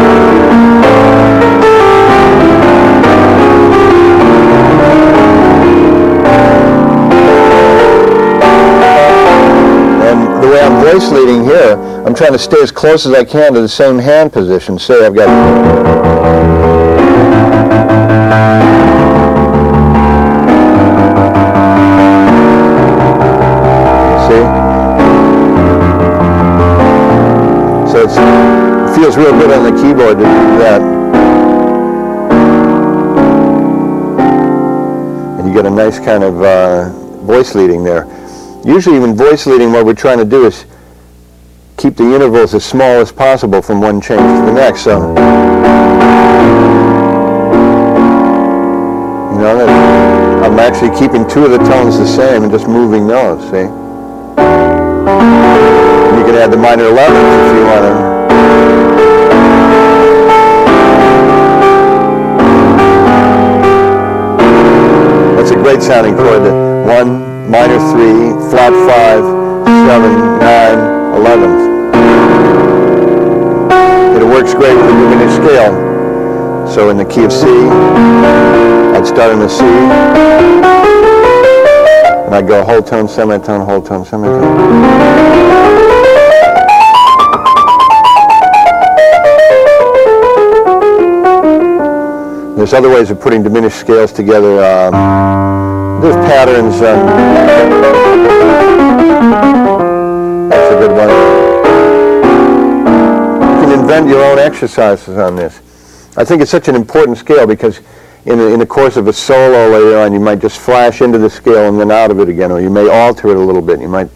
The way I'm voice leading here, I'm trying to stay as close as I can to the same hand position. Say I've got. See? So it feels real good on the keyboard to do that. And you get a nice kind of voice leading there. Usually when voice leading, what we're trying to do is keep the intervals as small as possible from one change to the next. So, you know, I'm actually keeping 2 of the tones the same and just moving those, see? And you can add the minor 11s if you want to. That's a great sounding chord. 1, minor 3, flat 5, 7, 9, 11th. It works great with the diminished scale. So in the key of C, I'd start in the C, and I'd go whole tone, semitone, whole tone, semitone. There's other ways of putting diminished scales together. There's patterns. That's a good You can invent your own exercises on this. I think it's such an important scale because in the course of a solo later on, you might just flash into the scale and then out of it again, or you may alter it a little bit. You might,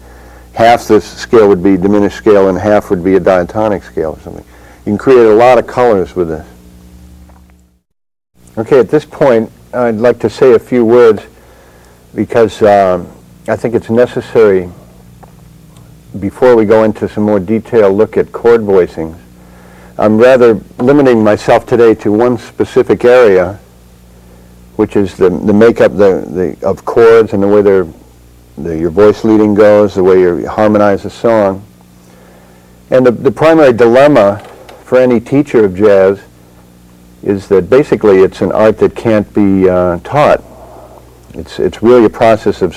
half this scale would be diminished scale and half would be a diatonic scale or something. You can create a lot of colors with this. Okay, at this point, I'd like to say a few words because I think it's necessary before we go into some more detailed look at chord voicings. I'm rather limiting myself today to one specific area, which is the makeup of chords and the way your voice leading goes, the way you harmonize a song. And the primary dilemma for any teacher of jazz is that basically it's an art that can't be taught. It's really a process of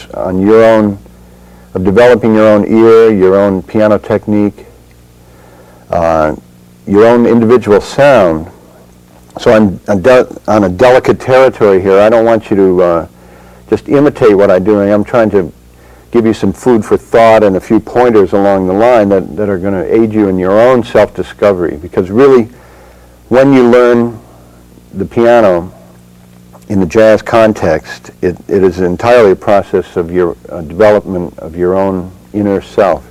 developing your own ear, your own piano technique, your own individual sound. So I'm on a delicate territory here. I don't want you to just imitate what I'm doing. I'm trying to give you some food for thought and a few pointers along the line that are going to aid you in your own self-discovery. Because really, when you learn the piano in the jazz context, it is entirely a process of your development of your own inner self.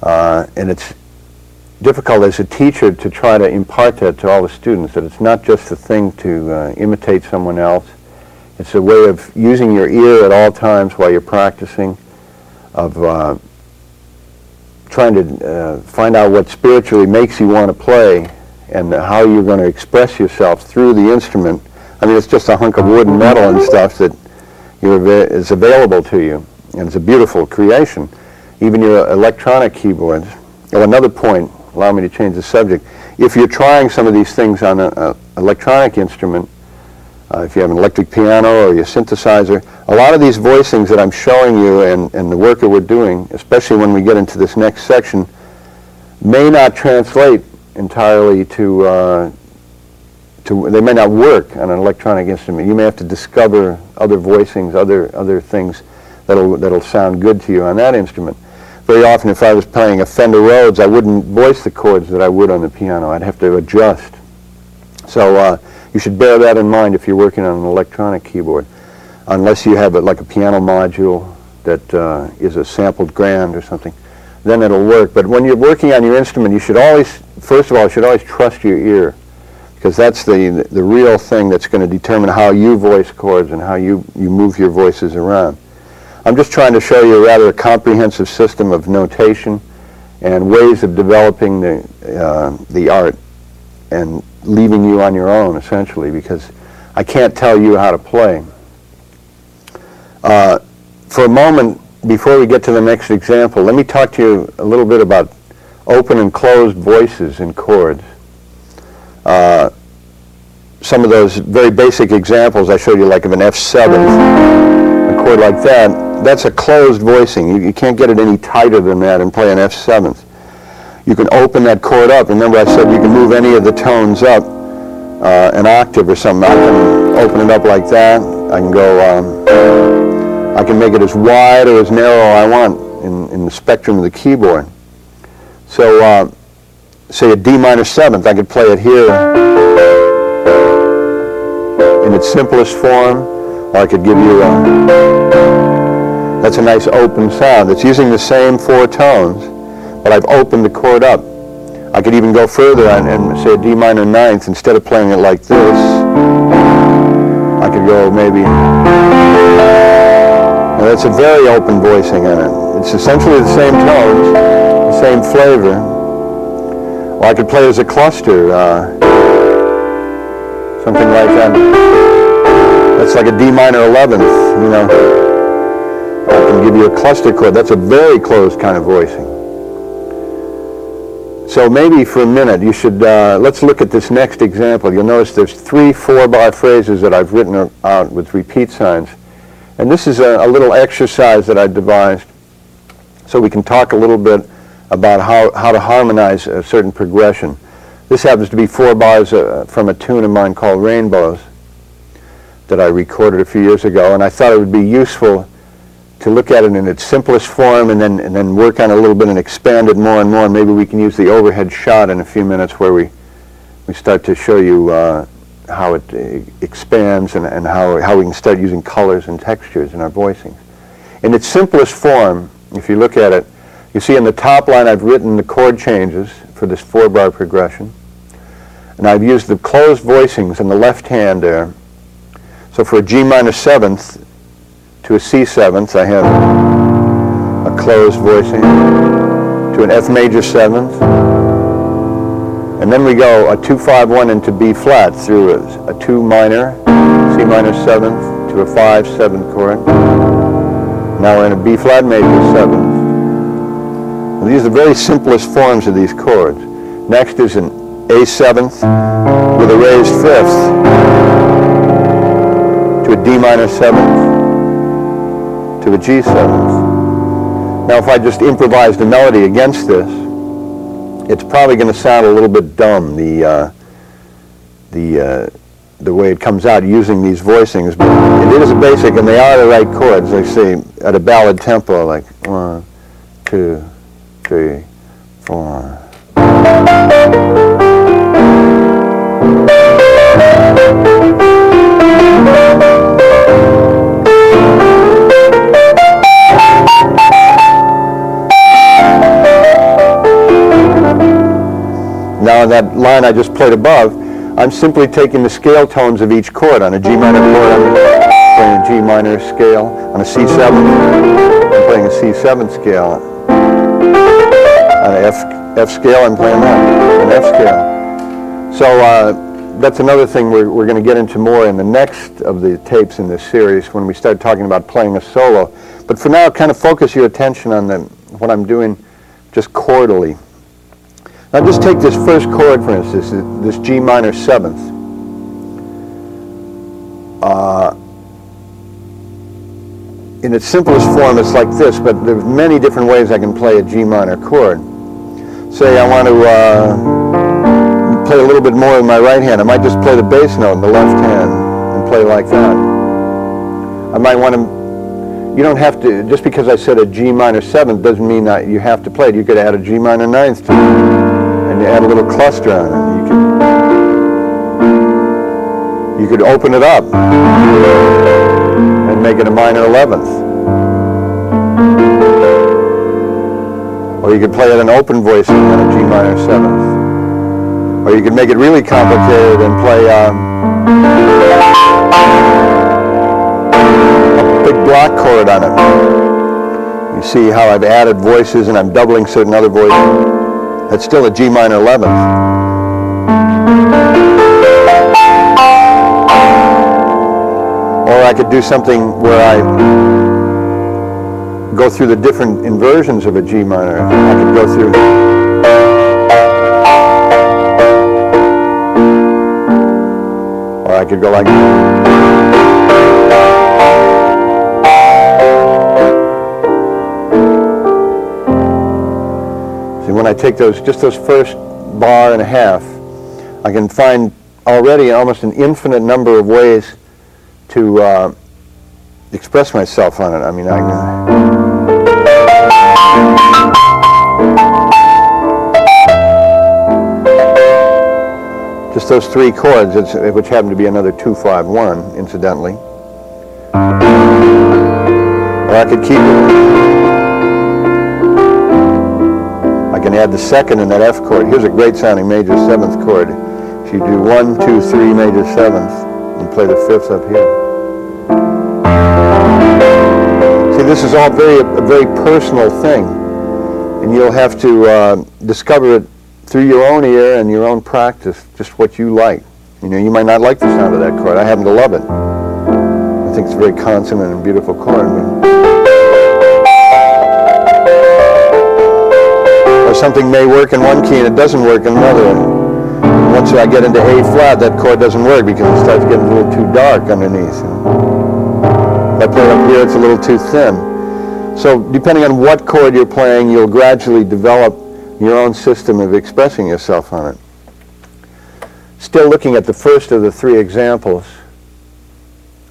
And it's difficult as a teacher to try to impart that to all the students, that it's not just a thing to imitate someone else. It's a way of using your ear at all times while you're practicing, of trying to find out what spiritually makes you want to play and how you're going to express yourself through the instrument. I mean, it's just a hunk of wood and metal and stuff that is available to you, and it's a beautiful creation. Even your electronic keyboards. Oh, another point, allow me to change the subject. If you're trying some of these things on an electronic instrument, if you have an electric piano or your synthesizer, a lot of these voicings that I'm showing you and the work that we're doing, especially when we get into this next section, may not translate entirely to they may not work on an electronic instrument. You may have to discover other voicings, other things that'll sound good to you on that instrument. Very often, if I was playing a Fender Rhodes, I wouldn't voice the chords that I would on the piano. I'd have to adjust. So you should bear that in mind if you're working on an electronic keyboard, unless you have like a piano module that is a sampled grand or something. Then it'll work. But when you're working on your instrument, you should always, first of all, you should always trust your ear, because that's the real thing that's going to determine how you voice chords and how you move your voices around. I'm just trying to show you a rather comprehensive system of notation and ways of developing the art and leaving you on your own, essentially, because I can't tell you how to play. For a moment, before we get to the next example, let me talk to you a little bit about open and closed voices in chords. Some of those very basic examples I showed you, like of an F7, a chord like that, that's a closed voicing. You can't get it any tighter than that and play an F7th. You can open that chord up. Remember I said you can move any of the tones up an octave or something. I can open it up like that. I can go, I can make it as wide or as narrow I want in the spectrum of the keyboard. So say a D minor 7th, I could play it here in its simplest form, or I could give you that's a nice open sound. It's using the same 4 tones, but I've opened the chord up. I could even go further and say a D minor 9th. Instead of playing it like this, I could go maybe, now that's a very open voicing on it. It's essentially the same tones, the same flavor. Or I could play as a cluster, something like that. That's like a D minor 11th, you know. I can give you a cluster chord. That's a very closed kind of voicing. So maybe for a minute you should, let's look at this next example. You'll notice there's 3 4-bar phrases that I've written out with repeat signs. And this is a little exercise that I devised so we can talk a little bit about how to harmonize a certain progression. This happens to be 4 bars from a tune of mine called Rainbows that I recorded a few years ago, and I thought it would be useful to look at it in its simplest form and then work on it a little bit and expand it more and more. Maybe we can use the overhead shot in a few minutes where we start to show you how it expands and how we can start using colors and textures in our voicings. In its simplest form, if you look at it, you see in the top line I've written the chord changes for this 4-bar progression. And I've used the closed voicings in the left hand there. So for a G minor 7th to a C 7th, I have a closed voicing. To an F major 7th. And then we go a 2-5-1 into B flat through a 2 minor, C minor 7th to a 5-7 chord. Now we're in a B flat major 7th. And these are the very simplest forms of these chords. Next is an A 7th with a raised 5th to a D minor 7th to a G 7th. Now if I just improvised a melody against this, it's probably going to sound a little bit dumb, the way it comes out using these voicings, but it is a basic, and they are the right chords. Like say at a ballad tempo, like 1, 2, 3, 4. Now in that line I just played above, I'm simply taking the scale tones of each chord. On a G minor chord, I'm playing a G minor scale. On a C7, I'm playing a C7 scale. On an F scale, I'm playing that, an F scale. So that's another thing we're going to get into more in the next of the tapes in this series when we start talking about playing a solo. But for now, kind of focus your attention on what I'm doing just chordally. Now just take this first chord, for instance, this G minor 7th. In its simplest form, it's like this, but there's many different ways I can play a G minor chord. Say I want to play a little bit more in my right hand. I might just play the bass note in the left hand and play like that. I might want to, you don't have to, just because I said a G minor 7th doesn't mean that you have to play it. You could add a G minor 9th to it. And you add a little cluster on it. You could open it up and make it a minor 11th. Or you could play it an open voicing on a G minor 7th. Or you could make it really complicated and play a big block chord on it. You see how I've added voices and I'm doubling certain other voices. That's still a G minor 11th. Or I could do something where I go through the different inversions of a G minor. I could go through. Or I could go like. When I take just those first bar and a half, I can find already almost an infinite number of ways to express myself on it. I mean, just those 3 chords, which happen to be another 2-5-1, incidentally. Or I could keep it. I can add the 2nd in that F chord. Here's a great sounding major 7th chord. If you do 1, 2, 3 major 7th, and play the 5th up here. See, this is all a very personal thing, and you'll have to discover it through your own ear and your own practice, just what you like. You know, you might not like the sound of that chord. I happen to love it. I think it's a very consonant and beautiful chord. Or something may work in one key and it doesn't work in another. Once I get into A flat, that chord doesn't work because it starts getting a little too dark underneath. If I play it up here, it's a little too thin. So depending on what chord you're playing, you'll gradually develop your own system of expressing yourself on it. Still looking at the first of the 3 examples,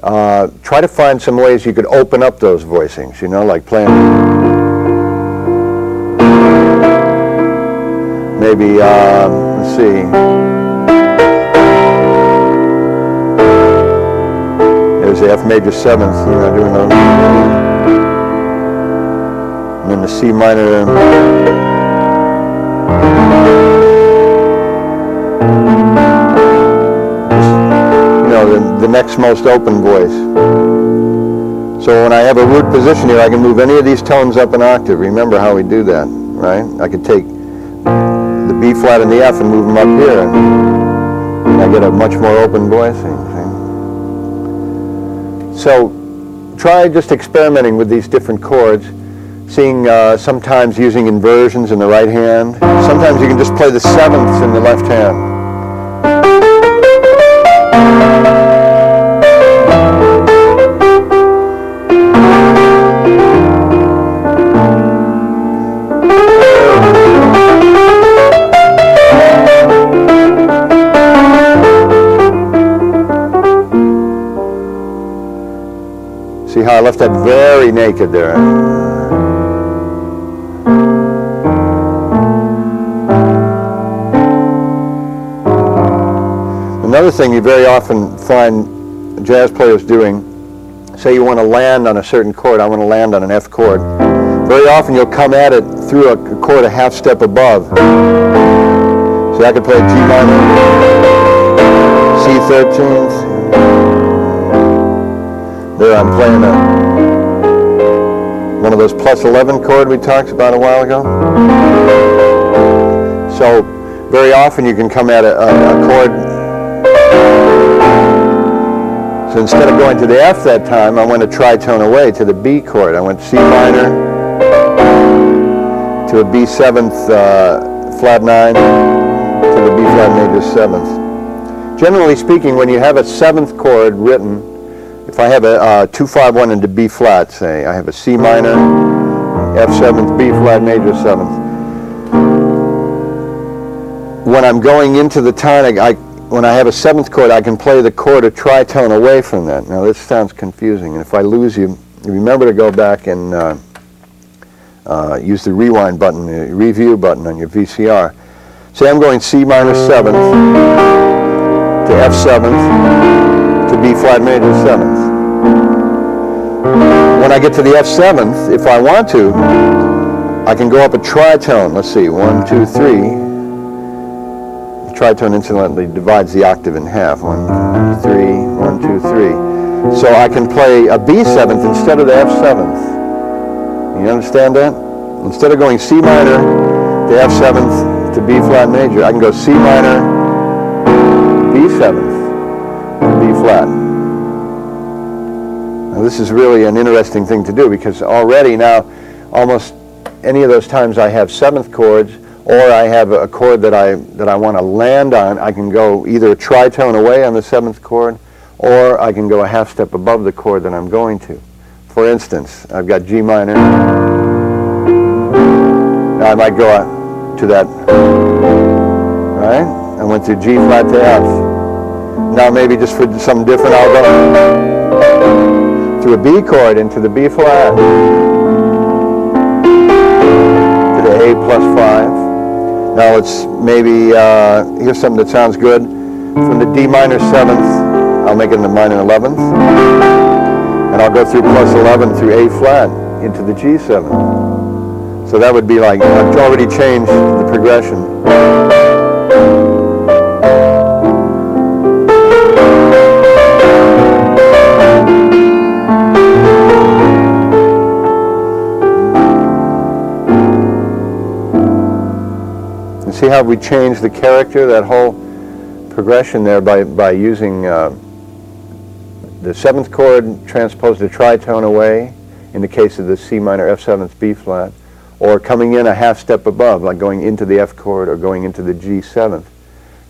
try to find some ways you could open up those voicings, you know, like playing maybe, let's see, there's the F major 7th, you know, doing those, and then the C minor, the next most open voice. So when I have a root position here, I can move any of these tones up an octave. Remember how we do that, right? I could take the B flat and the F and move them up here, and I get a much more open voicing. See? So try just experimenting with these different chords, seeing sometimes using inversions in the right hand. Sometimes you can just play the 7ths in the left hand. See how I left that very naked there. Another thing you very often find jazz players doing, say you want to land on a certain chord, I want to land on an F chord. Very often you'll come at it through a chord a half step above. See, I could play G minor, C13th. There I'm playing one of those plus 11 chord we talked about a while ago. So very often you can come at a chord. So instead of going to the F that time, I went a tritone away to the B chord. I went C minor to a B 7th flat 9 to the B flat major 7th. Generally speaking, when you have a 7th chord written, if I have a 2-5-1 into B flat, say, I have a C minor, F 7th, B flat major 7th. When I'm going into the tonic, when I have a 7th chord, I can play the chord a tritone away from that. Now this sounds confusing, and if I lose you, remember to go back and use the rewind button, the review button on your VCR. Say I'm going C minor 7th to F 7th to B flat major 7th. When I get to the F 7th, if I want to, I can go up a tritone. Let's see, 1, 2, 3. The tritone incidentally divides the octave in half. 1, 3, 1, 2, 3. So I can play a B 7th instead of the F 7th. You understand that? Instead of going C minor to F 7th to B flat major, I can go C minor, B 7th to B flat. Now this is really an interesting thing to do, because already now almost any of those times I have 7th chords, or I have a chord that I want to land on, I can go either a tritone away on the 7th chord, or I can go a half step above the chord that I'm going to. For instance, I've got G minor. Now I might go to that, right? I went through G flat to F. Now maybe just for something different, I'll go to a B chord into the B flat, to the A plus 5. Now let's maybe, here's something that sounds good. From the D minor 7th, I'll make it into minor 11th. And I'll go through plus 11 through A flat into the G 7th. So that would be like, I've already changed the progression. See how we changed the character, that whole progression there, by using the 7th chord transposed a tritone away in the case of the C minor F 7th B flat, or coming in a half step above, like going into the F chord or going into the G 7th.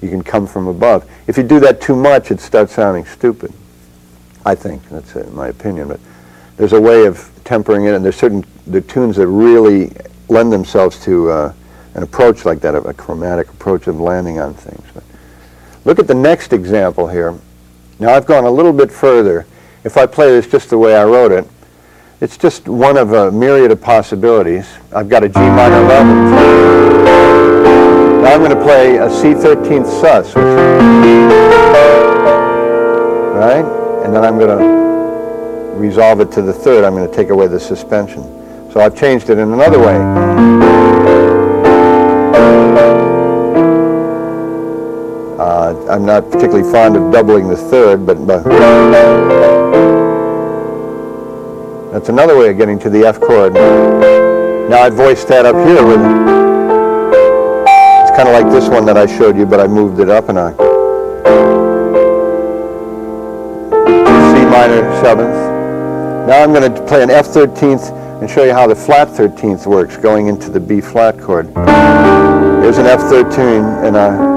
You can come from above. If you do that too much, it starts sounding stupid. I think, that's my opinion, but there's a way of tempering it, and there's the tunes that really lend themselves to an approach like that, a chromatic approach of landing on things. But look at the next example here. Now I've gone a little bit further, if I play this just the way I wrote it, it's just one of a myriad of possibilities. I've got a G minor 11. Now I'm going to play a C13th sus, right? And then I'm going to resolve it to the third. I'm going to take away the suspension. So I've changed it in another way. I'm not particularly fond of doubling the third, but that's another way of getting to the F chord. Now I voiced that up here with, it's kind of like this one that I showed you, but I moved it up an octave. C minor 7th. Now I'm going to play an F 13th and show you how the flat 13th works going into the B flat chord. There's an F 13 and I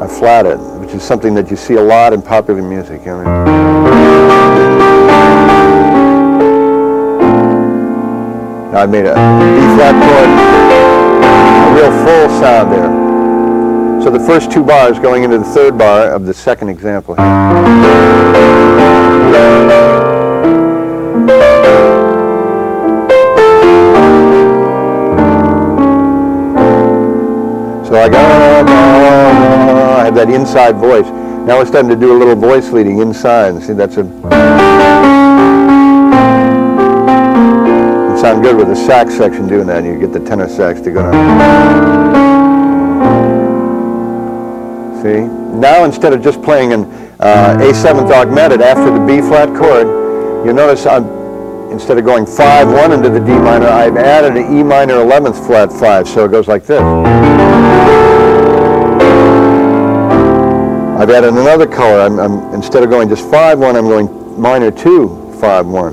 flat it, which is something that you see a lot in popular music. You know what I mean? Now I made a B flat chord, a real full sound there. So the first two bars going into the third bar of the second example here. So I have that inside voice. Now we're starting to do a little voice leading inside. See, that's a... It sounds good with the sax section doing that. You get the tenor sax to go down. See? Now instead of just playing an A7th augmented after the B flat chord, you'll notice instead of going 5-1 into the D minor, I've added an E minor 11th flat 5, so it goes like this. I've added another color. Instead of going just 5-1, I'm going minor 2, 5-1.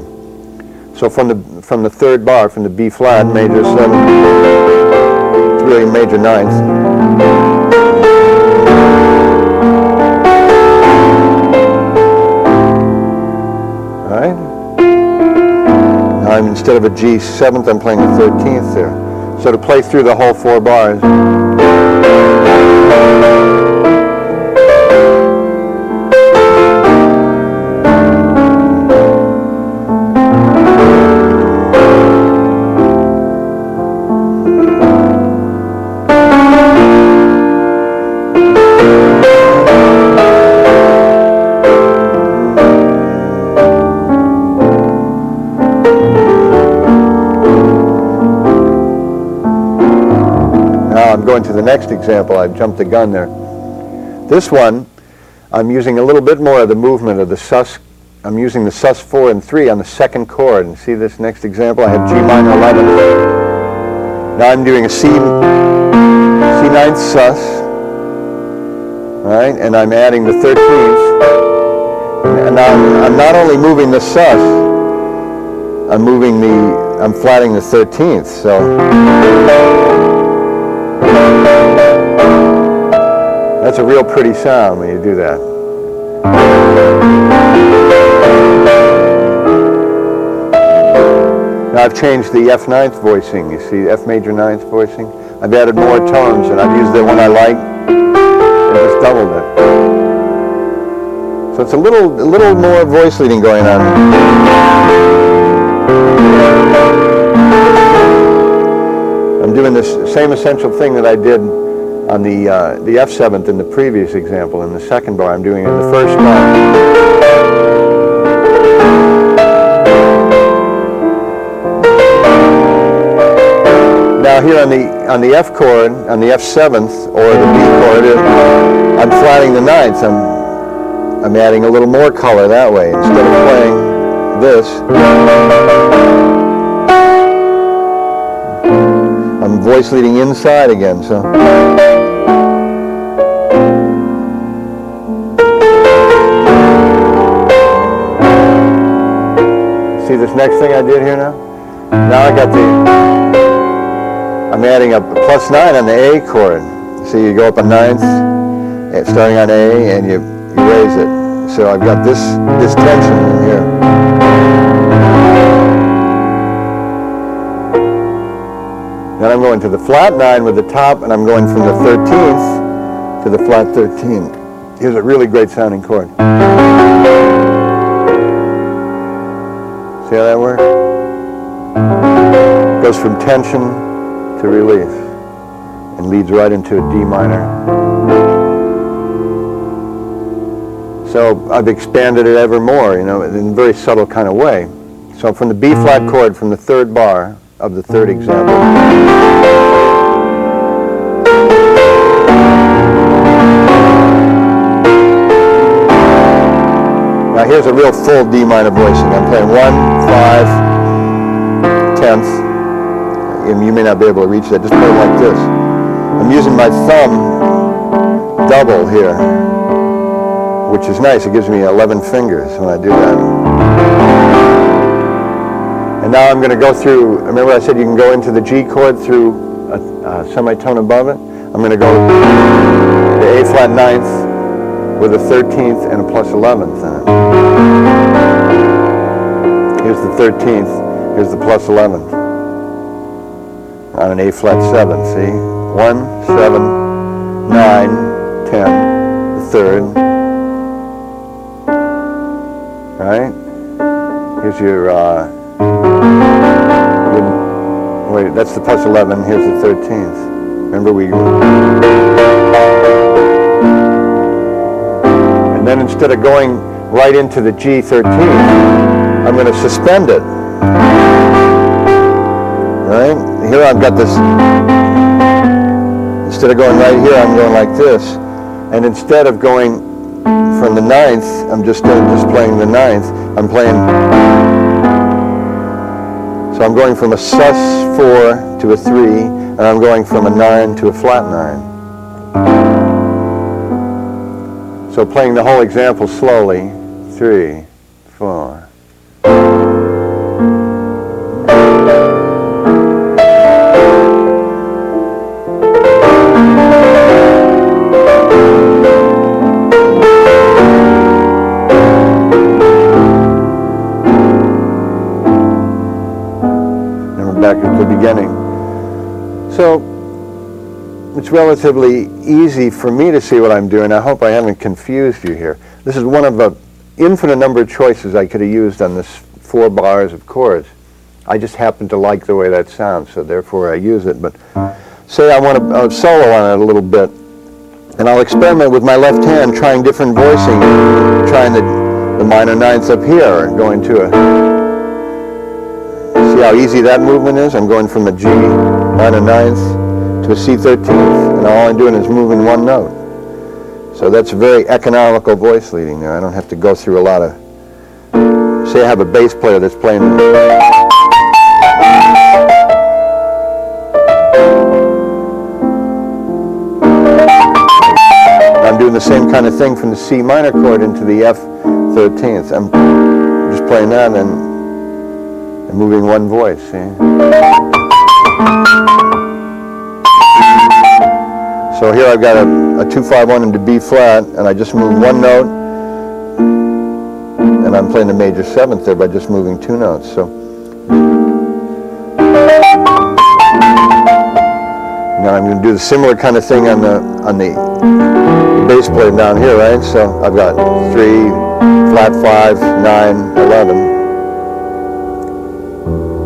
So from the third bar, from the B flat, major 7, it's really major 9th. All right. Now instead of a G 7th, I'm playing a 13th there. So to play through the whole 4 bars. I'm going to the next example. I jumped the gun there. This one, I'm using a little bit more of the movement of the sus. I'm using the sus 4 and 3 on the second chord. And see this next example? I have G minor 11. Now I'm doing a C9th sus, right? And I'm adding the 13th. And now I'm not only moving the sus, I'm flatting the 13th. So. That's a real pretty sound when you do that. Now I've changed the F 9th voicing. You see F major 9th voicing? I've added more tones and I've used the one I like and just doubled it. So it's a little more voice leading going on. I'm doing this same essential thing that I did on the F7th in the previous example. In the second bar, I'm doing it in the first bar. Now here on the F chord, on the F7th or the B chord, I'm flatting the 9th. I'm adding a little more color that way. Instead of playing this, I'm voice leading inside again. So. See this next thing I did here now? Now I'm adding a +9 on the A chord. So you go up a 9th, starting on A, and you raise it. So I've got this tension in here. Then I'm going to the flat 9 with the top, and I'm going from the 13th to the flat 13. Here's a really great sounding chord. See how that works? Goes from tension to relief and leads right into a D minor. So I've expanded it ever more, in a very subtle kind of way. So from the B flat chord, from the third bar of the third example, now here's a real full D minor voicing. I'm playing 1, 5, 10th. And you may not be able to reach that. Just play it like this. I'm using my thumb double here, which is nice. It gives me 11 fingers when I do that. And now I'm going to go through, remember I said you can go into the G chord through a semitone above it? I'm going to go the A flat 9th with a 13th and a plus 11th in it. Here's the 13th, here's the plus 11th. On an A flat 7, see? 1, 7, 9, 10, the third. Right? Here's your, wait, that's the plus 11, here's the 13th. Remember and then instead of going right into the G13, I'm going to suspend it. Right? Here I've got this, instead of going right here, I'm going like this. And instead of going from the 9th, I'm just playing the 9th. I'm playing, so I'm going from a sus4 to a 3, and I'm going from a 9 to a flat 9. So playing the whole example slowly, 3, 4. Back at the beginning. So it's relatively easy for me to see what I'm doing. I hope I haven't confused you here. This is one of an infinite number of choices I could have used on this 4 bars of chords. I just happen to like the way that sounds, so therefore I use it. But say I want to solo on it a little bit, and I'll experiment with my left hand trying different voicing, trying the minor 9th up here, going to a, see how easy that movement is? I'm going from a G minor 9th to a C13th, and all I'm doing is moving one note. So that's very economical voice leading there. I don't have to go through a lot of, say I have a bass player that's playing, I'm doing the same kind of thing from the C minor chord into the F13th. I'm just playing that and moving one voice, see? So here I've got a 2-5-1 into B flat, and I just move one note, and I'm playing the major 7th there by just moving 2 notes. So now I'm going to do the similar kind of thing on the bass player down here, right? So I've got 3, flat 5, 9, 11.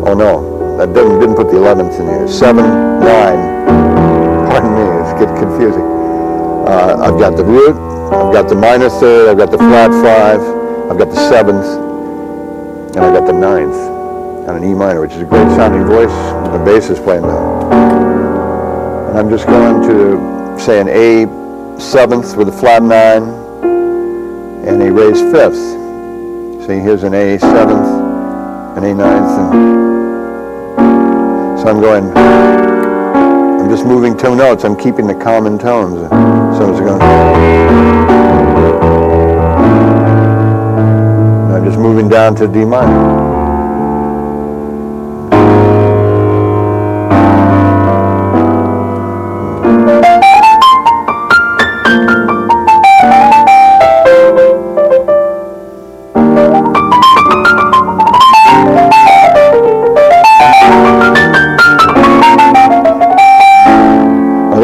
Oh no, that didn't put the 11th in here. 7, 9. Pardon me, it's getting confusing. I've got the root, I've got the minor 3rd, I've got the flat 5, I've got the 7th, and I've got the 9th on an E minor, which is a great sounding voice. The bass is playing that. And I'm just going to say an A 7th with a flat 9 and a raised 5th. See, here's an A 7th, an A 9th, and so I'm just moving 2 notes. I'm keeping the common tones. So it's going, I'm just moving down to D minor.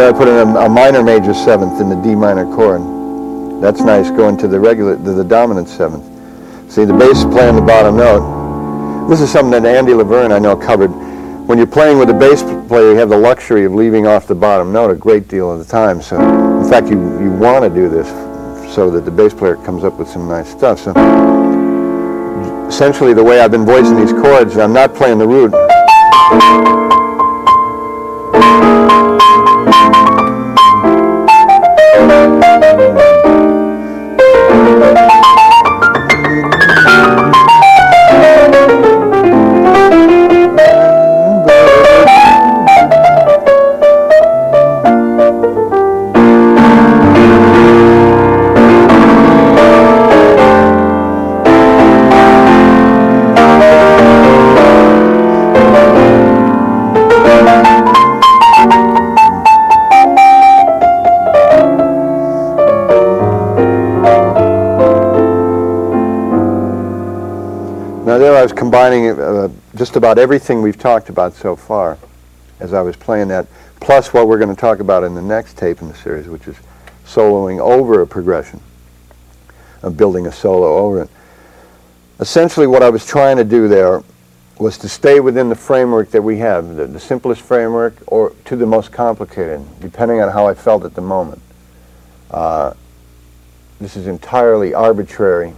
I put in a minor major 7th in the D minor chord. That's nice, going to the dominant 7th. See, the bass is playing the bottom note. This is something that Andy Laverne, I know, covered. When you're playing with a bass player, you have the luxury of leaving off the bottom note a great deal of the time. So, in fact, you want to do this so that the bass player comes up with some nice stuff. So, essentially, the way I've been voicing these chords, I'm not playing the root. Now there I was combining just about everything we've talked about so far as I was playing that, plus what we're going to talk about in the next tape in the series, which is soloing over a progression, of building a solo over it. Essentially what I was trying to do there was to stay within the framework that we have, the simplest framework or to the most complicated, depending on how I felt at the moment. This is entirely arbitrary.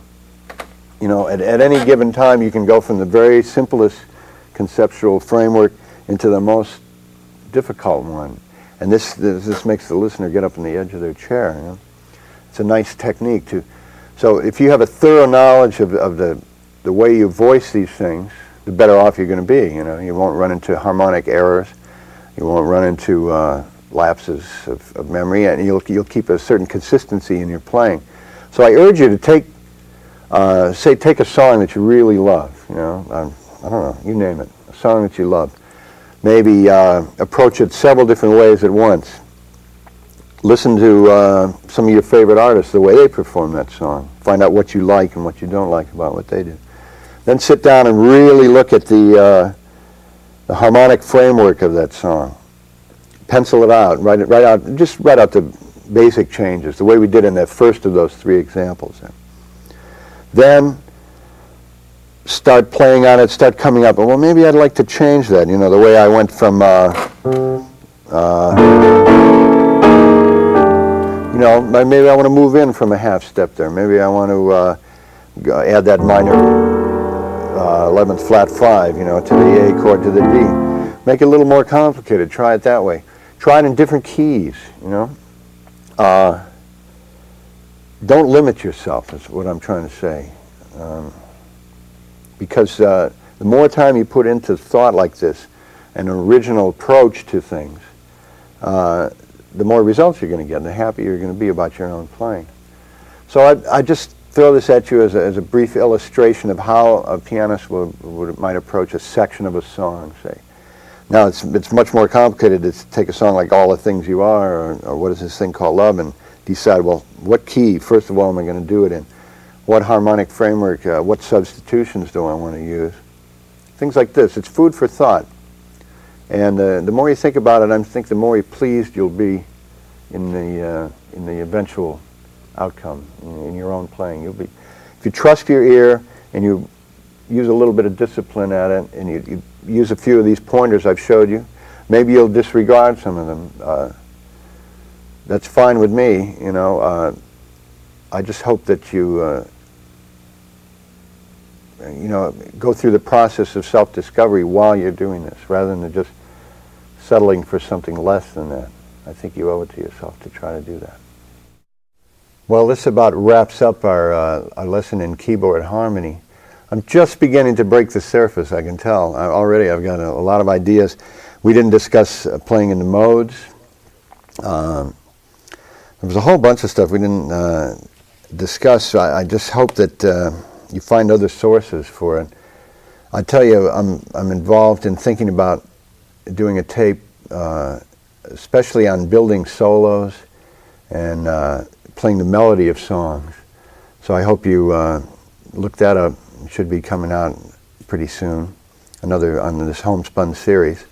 You know, at any given time you can go from the very simplest conceptual framework into the most difficult one. And this makes the listener get up on the edge of their chair. You know? It's a nice technique to. So if you have a thorough knowledge of the way you voice these things, the better off you're going to be. You know, you won't run into harmonic errors, you won't run into lapses of memory, and you'll keep a certain consistency in your playing. So I urge you to take a song that you really love. You know, I don't know, you name it, a song that you love. Maybe approach it several different ways at once. Listen to some of your favorite artists, the way they perform that song. Find out what you like and what you don't like about what they do. Then sit down and really look at the harmonic framework of that song. Pencil it out, write out, just write out the basic changes, the way we did in that first of those three examples. Then start playing on it, start coming up, well, maybe I'd like to change that, you know, the way I went from, you know, maybe I want to move in from a half step there. Maybe I want to add that minor 11th flat 5, you know, to the A chord, to the D. Make it a little more complicated. Try it that way. Try it in different keys, you know. Don't limit yourself, is what I'm trying to say. Because the more time you put into thought like this, an original approach to things, the more results you're going to get, and the happier you're going to be about your own playing. So I just throw this at you as a brief illustration of how a pianist might approach a section of a song, say. Now it's much more complicated to take a song like All the Things You Are, or what is this thing called Love, and decide, well, what key, first of all, am I going to do it in? What harmonic framework, what substitutions do I want to use? Things like this. It's food for thought. And the more you think about it, I think the more pleased you'll be in the eventual outcome in your own playing. You'll be, if you trust your ear and you use a little bit of discipline at it, and you use a few of these pointers I've showed you, maybe you'll disregard some of them. That's fine with me, you know. I just hope that you know, go through the process of self-discovery while you're doing this, rather than just settling for something less than that. I think you owe it to yourself to try to do that. Well, this about wraps up our lesson in keyboard harmony. I'm just beginning to break the surface, I can tell. Already I've got a lot of ideas. We didn't discuss playing in the modes. There was a whole bunch of stuff we didn't discuss. So I just hope that you find other sources for it. I tell you, I'm involved in thinking about doing a tape, especially on building solos and playing the melody of songs. So I hope you look that up. It should be coming out pretty soon. Another on this homespun series.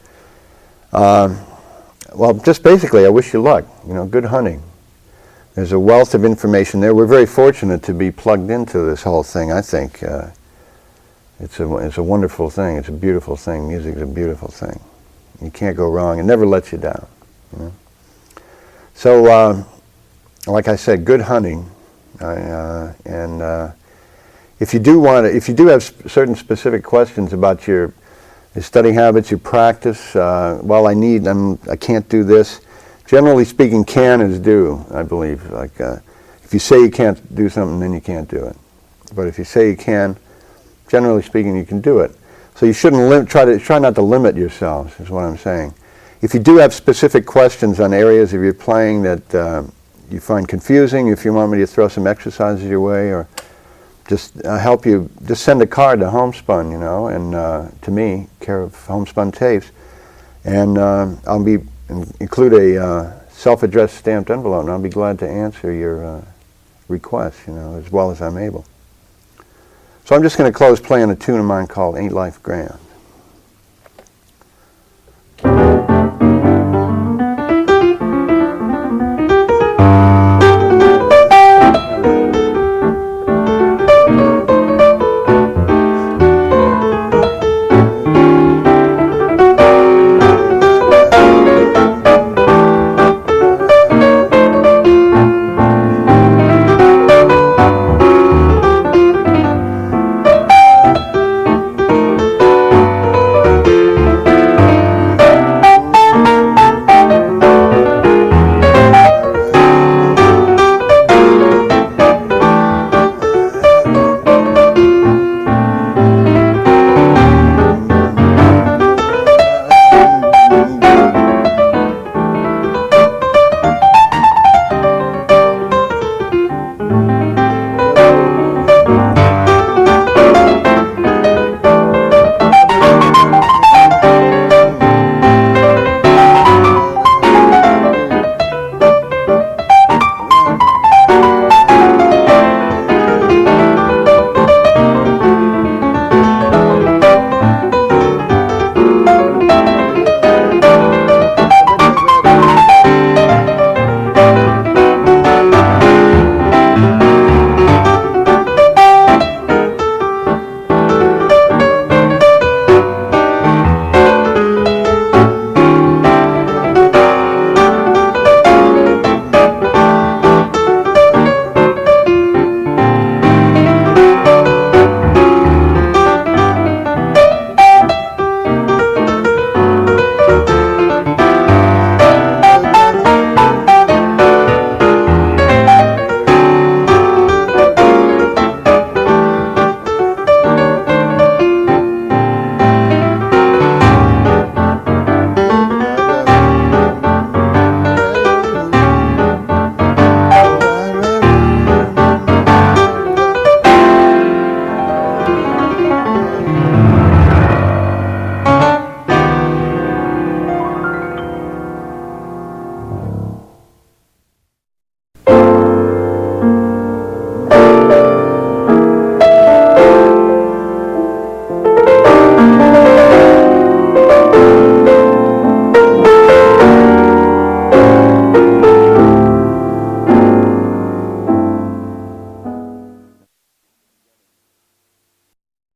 Well, just basically, I wish you luck. You know, good hunting. There's a wealth of information there. We're very fortunate to be plugged into this whole thing, I think. It's a wonderful thing. It's a beautiful thing. Music is a beautiful thing. You can't go wrong. It never lets you down. You know? So, like I said, good hunting. If you do have certain specific questions about your study habits, your practice, well, I can't do this. Generally speaking, can is do, I believe. Like, if you say you can't do something, then you can't do it. But if you say you can, generally speaking, you can do it. So you shouldn't try not to limit yourselves, is what I'm saying. If you do have specific questions on areas of your playing that you find confusing, if you want me to throw some exercises your way, or just help you, just send a card to Homespun, you know, and to me, care of Homespun Tapes, and I'll include a self-addressed stamped envelope, and I'll be glad to answer your requests, you know, as well as I'm able. So I'm just going to close playing a tune of mine called Ain't Life Grand.